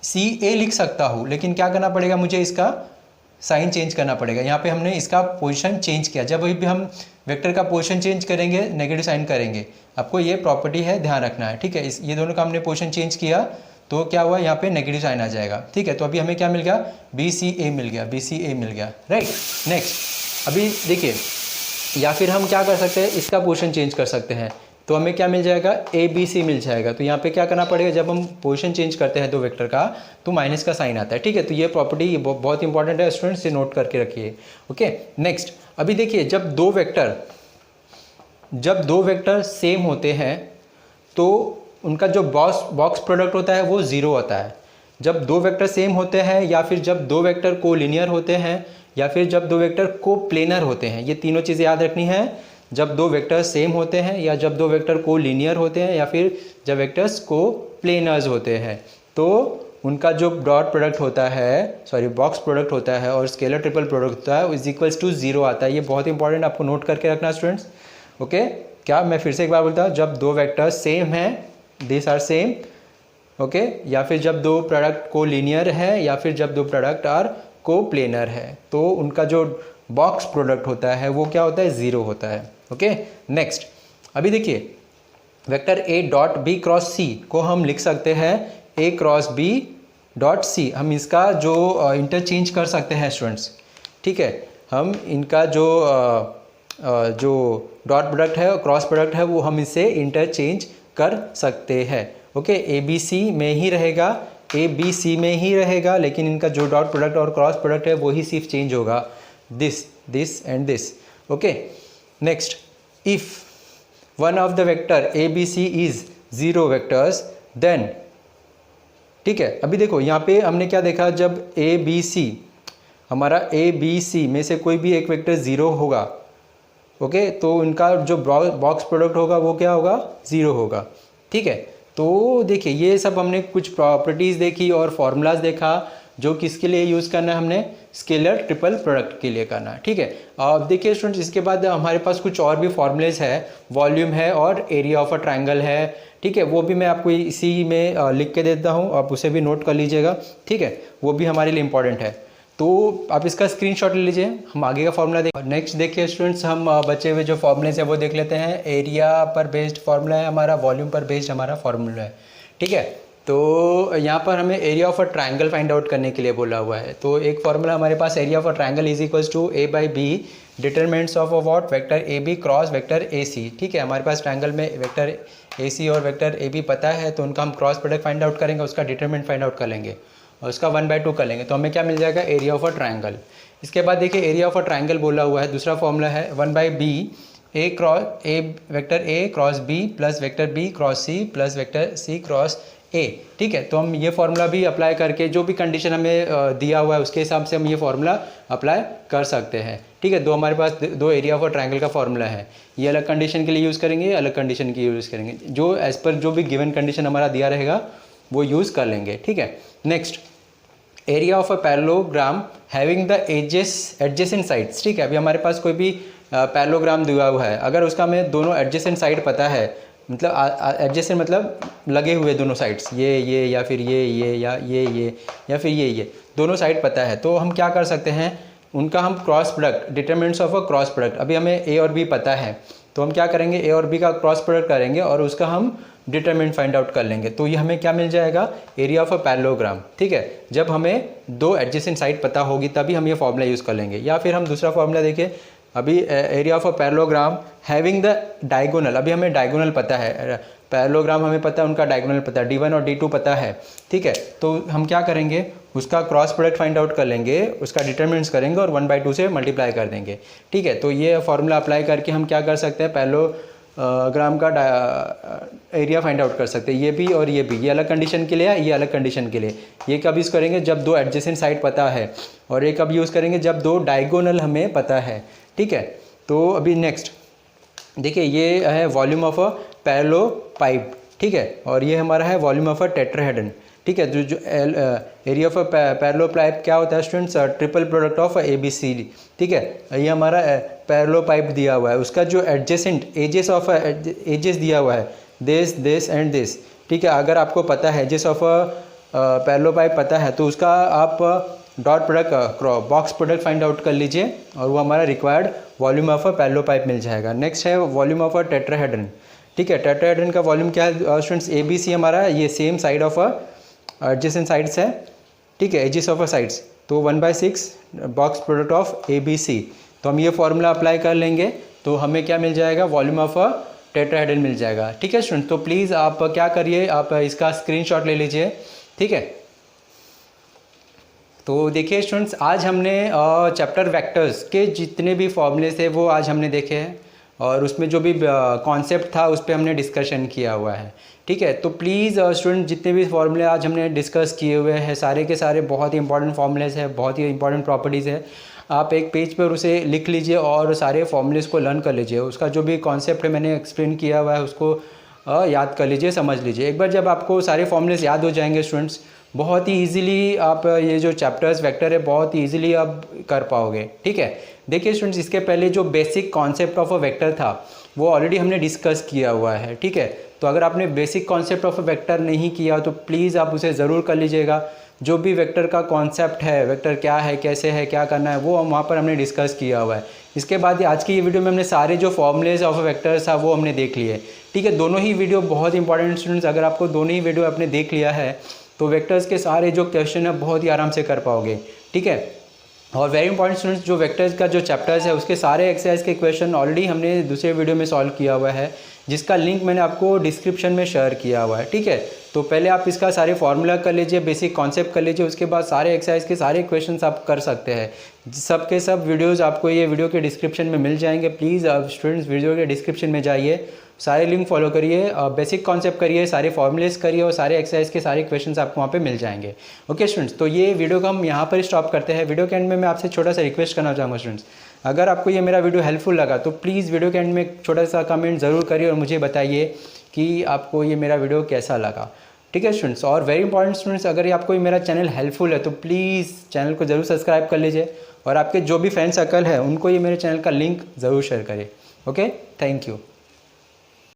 सी ए लिख सकता हूँ, लेकिन क्या करना पड़ेगा, मुझे इसका साइन चेंज करना पड़ेगा। यहाँ पे हमने इसका पोजीशन चेंज किया, जब भी हम वेक्टर का पोजीशन चेंज करेंगे नेगेटिव साइन करेंगे। आपको ये प्रॉपर्टी है, ध्यान रखना है। ठीक है, ये दोनों का हमने पोजीशन चेंज किया तो क्या हुआ, यहाँ पे नेगेटिव साइन आ जाएगा। ठीक है, तो अभी हमें क्या मिल गया, बी सी ए मिल गया, बी सी ए मिल गया, राइट। नेक्स्ट अभी देखिए, या फिर हम क्या कर सकते हैं, इसका पोजीशन चेंज कर सकते हैं, तो हमें क्या मिल जाएगा, ए बी सी मिल जाएगा। तो यहाँ पे क्या करना पड़ेगा, जब हम पोजीशन चेंज करते हैं दो वेक्टर का तो माइनस का साइन आता है। ठीक है, तो ये प्रॉपर्टी बहुत इंपॉर्टेंट है स्टूडेंट्स, से नोट करके रखिए। ओके, नेक्स्ट अभी देखिए, जब दो वेक्टर सेम होते हैं तो उनका जो बॉक्स प्रोडक्ट होता है वो ज़ीरो होता है। जब दो वेक्टर सेम होते हैं या फिर जब दो वेक्टर को लीनियर होते हैं या फिर जब दो वेक्टर को प्लेनर होते हैं, ये तीनों चीज़ें याद रखनी है। जब दो वेक्टर सेम होते हैं या जब दो वेक्टर को लीनियर होते हैं या फिर जब वेक्टर्स को प्लेनर्स होते हैं, तो उनका जो डॉट प्रोडक्ट होता है, सॉरी बॉक्स प्रोडक्ट होता है और स्केलर ट्रिपल प्रोडक्ट होता है इज इक्वल्स टू ज़ीरो आता है। ये बहुत इंपॉर्टेंट, आपको नोट करके रखना स्टूडेंट्स। ओके, क्या मैं फिर से एक बार बोलता हूँ, जब दो वेक्टर सेम हैं, दिस आर सेम, ओके, या फिर जब दो प्रोडक्ट को लीनियर है या फिर जब दो प्रोडक्ट आर को प्लेनर है, तो उनका जो बॉक्स प्रोडक्ट होता है वो क्या होता है, ज़ीरो होता है। ओके, नेक्स्ट अभी देखिए, vector A dot B cross C को हम लिख सकते हैं A cross B dot C. हम इसका जो इंटरचेंज कर सकते हैं स्टूडेंट्स। ठीक है, हम इनका जो डॉट प्रोडक्ट है और क्रॉस प्रोडक्ट है वो हम इससे इंटरचेंज कर सकते हैं। ओके, ए बी सी में ही रहेगा, ए बी सी में ही रहेगा, लेकिन इनका जो डॉट प्रोडक्ट और क्रॉस प्रोडक्ट है वो ही सिर्फ चेंज होगा, this and this. Okay, next, if one of the vector A B C is zero vectors then, ठीक है, अभी देखो यहाँ पे हमने क्या देखा, जब ए बी सी, हमारा ए बी सी में से कोई भी एक वेक्टर ज़ीरो होगा, ओके, तो उनका जो बॉक्स प्रोडक्ट होगा वो क्या होगा, ज़ीरो होगा। ठीक है, तो देखिए ये सब हमने कुछ प्रॉपर्टीज़ देखी और फार्मूलाज देखा जो किसके लिए यूज़ करना है, हमने स्केलर ट्रिपल प्रोडक्ट के लिए करना है। ठीक है, अब देखिए स्टूडेंट्स, इसके बाद हमारे पास कुछ और भी फॉर्मूलेज है, वॉल्यूम है और एरिया ऑफ अ ट्रायंगल है। ठीक है, वो भी मैं आपको इसी में लिख के देता हूँ, आप उसे भी नोट कर लीजिएगा। ठीक है, वो भी हमारे लिए इम्पॉर्टेंट है, तो आप इसका स्क्रीनशॉट ले लीजिए। हम आगे का फॉर्मूला देखें। नेक्स्ट देखिए स्टूडेंट्स, हम बचे हुए जो फॉर्मूलेज है वो देख लेते हैं। एरिया पर बेस्ड फार्मूला है हमारा, वॉल्यूम पर बेस्ड हमारा फार्मूला है। ठीक है, तो यहाँ पर हमें area of a triangle find out करने के लिए बोला हुआ है। तो एक फार्मूला हमारे पास, area of a triangle is equals to A by B determinants of a what, vector A B cross vector A C. ठीक है, हमारे पास ट्रायंगल में वेक्टर ए सी और वेक्टर ए बी पता है, तो उनका हम क्रॉस प्रोडक्ट फाइंड आउट करेंगे, उसका डिटरमिनेंट फाइंड आउट कर लेंगे और उसका 1/2 कर लेंगे, तो हमें क्या मिल जाएगा, एरिया ऑफ अ ट्रायंगल। इसके बाद देखिए एरिया ऑफ अ ट्रायंगल बोला हुआ है, दूसरा फॉर्मूला है 1/b A cross A vector A cross B plus vector B cross C plus vector C cross A. ठीक है, तो हम ये फार्मूला भी अप्लाई करके जो भी कंडीशन हमें दिया हुआ है उसके हिसाब से हम ये फार्मूला अप्लाई कर सकते हैं। ठीक है, हमारे पास दो एरिया ऑफ अ ट्रायंगल का फार्मूला है, ये अलग कंडीशन के लिए यूज़ करेंगे, अलग कंडीशन के यूज़ करेंगे, जो एज़ पर जो भी गिवन कंडीशन हमारा दिया रहेगा वो यूज़ कर लेंगे। ठीक है, next, area of a parallelogram having the adjacent sides. ठीक है, अभी हमारे पास कोई भी पैरेललोग्राम दिया हुआ है, अगर उसका हमें दोनों एडजेसेंट साइड पता है मतलब एडजेसेंट मतलब लगे हुए दोनों साइड्स, ये या फिर ये या फिर ये दोनों साइड पता है, तो हम क्या कर सकते हैं, उनका हम cross product, determinants of a cross product, अभी हमें ए और बी पता है तो हम क्या करेंगे, ए और बी का क्रॉस प्रोडक्ट करेंगे और उसका हम डिटरमिनेंट फाइंड आउट कर लेंगे। तो ये हमें क्या मिल जाएगा, एरिया ऑफ अ पैरेललोग्राम। ठीक है, जब हमें दो एडजेसेंट साइड पता होगी तभी हम ये फॉर्मूला यूज़ कर लेंगे। या फिर हम दूसरा फॉर्मूला देखिए, अभी area of a parallelogram having the diagonal, अभी हमें डायगोनल पता है, पैरेललोग्राम हमें पता है, उनका डायगोनल पता है, D1 और D2 पता है। ठीक है, तो हम क्या करेंगे, उसका क्रॉस प्रोडक्ट फाइंड आउट कर लेंगे, उसका डिटरमिनेंट्स करेंगे और 1/2 से मल्टीप्लाई कर देंगे। ठीक है, तो ये फार्मूला अप्लाई करके हम क्या कर सकते हैं, पैरेललोग्राम का एरिया फाइंड आउट कर सकते हैं। ये भी और ये भी, ये अलग कंडीशन के लिए है, ये अलग कंडीशन के लिए। ये कब यूज़ करेंगे, जब दो एडजेसेंट साइड पता है, और ये कब यूज़ करेंगे, जब दो डायगोनल हमें पता है। ठीक है, तो अभी नेक्स्ट देखिए, ये है वॉल्यूम ऑफ अ पैरेलो पाइप। ठीक है, और ये हमारा है वॉल्यूम ऑफ अ टेट्राहेड्रन। ठीक है, जो एरिया ऑफ अ पैरेलो पाइप क्या होता है students, triple product of ABCD। ठीक है, ये हमारा पैरेलो पाइप दिया हुआ है, उसका जो एडजेसेंट एजेस दिया हुआ है, दिस एंड दिस। ठीक है, अगर आपको पता है एजेस ऑफ पैरेलो पाइप पता है तो उसका आप dot product box product find out कर लीजिए और वो हमारा required volume of a parallelopiped मिल जाएगा। नेक्स्ट है वॉल्यूम ऑफ अ टेट्राहेड्रन। ठीक है, टेट्राहेड्रन का वॉल्यूम क्या है स्टूडेंट्स, ABC हमारा ये same side of a adjacent sides है। ठीक है, एजेस ऑफ अ साइड्स, तो 1/6 बॉक्स प्रोडक्ट ऑफ ABC। तो हम ये फॉर्मूला अप्लाई कर लेंगे तो हमें क्या मिल जाएगा, वॉल्यूम ऑफ अ टेट्राहेड्रन मिल जाएगा। ठीक है स्टूडेंट, तो प्लीज़ आप क्या करिए, आप इसका स्क्रीनशॉट ले लीजिए। ठीक है, तो देखिए स्टूडेंट्स, आज हमने चैप्टर वेक्टर्स के जितने भी फॉर्मूले थे वो आज हमने देखे हैं, और उसमें जो भी कॉन्सेप्ट था उस पर हमने डिस्कशन किया हुआ है। ठीक है, तो प्लीज़ स्टूडेंट, जितने भी फॉर्मूले आज हमने डिस्कस किए हुए हैं सारे के सारे बहुत ही इंपॉर्टेंट फॉर्मूलेज हैं, बहुत ही इंपॉर्टेंट प्रॉपर्टीज़ है। आप एक पेज पर उसे लिख लीजिए और सारे फॉर्मूलेज़ को लर्न कर लीजिए। उसका जो भी कॉन्सेप्ट है मैंने एक्सप्लेन किया हुआ है उसको याद कर लीजिए, समझ लीजिए। एक बार जब आपको सारे फॉर्मूलेज याद हो जाएंगे स्टूडेंट्स, बहुत ही इजीली आप ये जो चैप्टर्स वेक्टर है बहुत ही इजीली आप कर पाओगे। ठीक है, देखिए स्टूडेंट्स, इसके पहले जो basic concept of a vector था वो ऑलरेडी हमने डिस्कस किया हुआ है। ठीक है, तो अगर आपने basic concept of a vector नहीं किया तो प्लीज़ आप उसे ज़रूर कर लीजिएगा। जो भी वेक्टर का कॉन्सेप्ट है, वेक्टर क्या है, कैसे है, क्या करना है, वो हम वहाँ पर हमने डिस्कस किया हुआ है। इसके बाद आज की ये वीडियो में हमने सारे जो फॉर्मूलेज ऑफ वेक्टर्स था वो हमने देख लिए। ठीक है, दोनों ही वीडियो बहुत इंपॉर्टेंट स्टूडेंट्स, अगर आपको दोनों ही वीडियो आपने देख लिया है तो वेक्टर्स के सारे जो क्वेश्चन है बहुत ही आराम से कर पाओगे। ठीक है, और वेरी इंपॉर्टेंट स्टूडेंट्स, जो वेक्टर्स का जो चैप्टर्स है उसके सारे एक्सरसाइज के क्वेश्चन ऑलरेडी हमने दूसरे वीडियो में सॉल्व किया हुआ है, जिसका लिंक मैंने आपको डिस्क्रिप्शन में शेयर किया हुआ है। ठीक है, तो पहले आप इसका सारे फार्मूला कर लीजिए, बेसिक कॉन्सेप्ट कर लीजिए, उसके बाद सारे एक्सरसाइज के सारे क्वेश्चंस आप कर सकते हैं। सब के सब वीडियोस आपको ये वीडियो के डिस्क्रिप्शन में मिल जाएंगे। प्लीज़ आप स्टूडेंट्स वीडियो के डिस्क्रिप्शन में जाइए, सारे लिंक फॉलो करिए, बेसिक कॉन्सेप्ट करिए, सारे फॉर्मूलेस करिए और सारे एक्सरसाइज के सारे क्वेश्चंस आपको वहाँ पे मिल जाएंगे। ओके स्टूडेंट्स, तो ये वीडियो को हम यहाँ पर स्टॉप करते हैं। वीडियो के एंड में मैं आपसे छोटा सा रिक्वेस्ट करना चाहूँगा स्टूडेंट्स, अगर आपको ये मेरा वीडियो हेल्पफुल लगा तो प्लीज़ वीडियो के एंड में एक छोटा सा कमेंट ज़रूर करिए और मुझे बताइए कि आपको ये मेरा वीडियो कैसा लगा। ठीक है स्टूडेंट्स, और वेरी इंपॉर्टेंट स्टूडेंट्स, अगर ये आपको ये मेरा चैनल हेल्पफुल है तो प्लीज़ चैनल को ज़रूर सब्सक्राइब कर लीजिए और आपके जो भी फ्रेंड सर्कल है उनको ये मेरे चैनल का लिंक ज़रूर शेयर करें। Okay, thank you.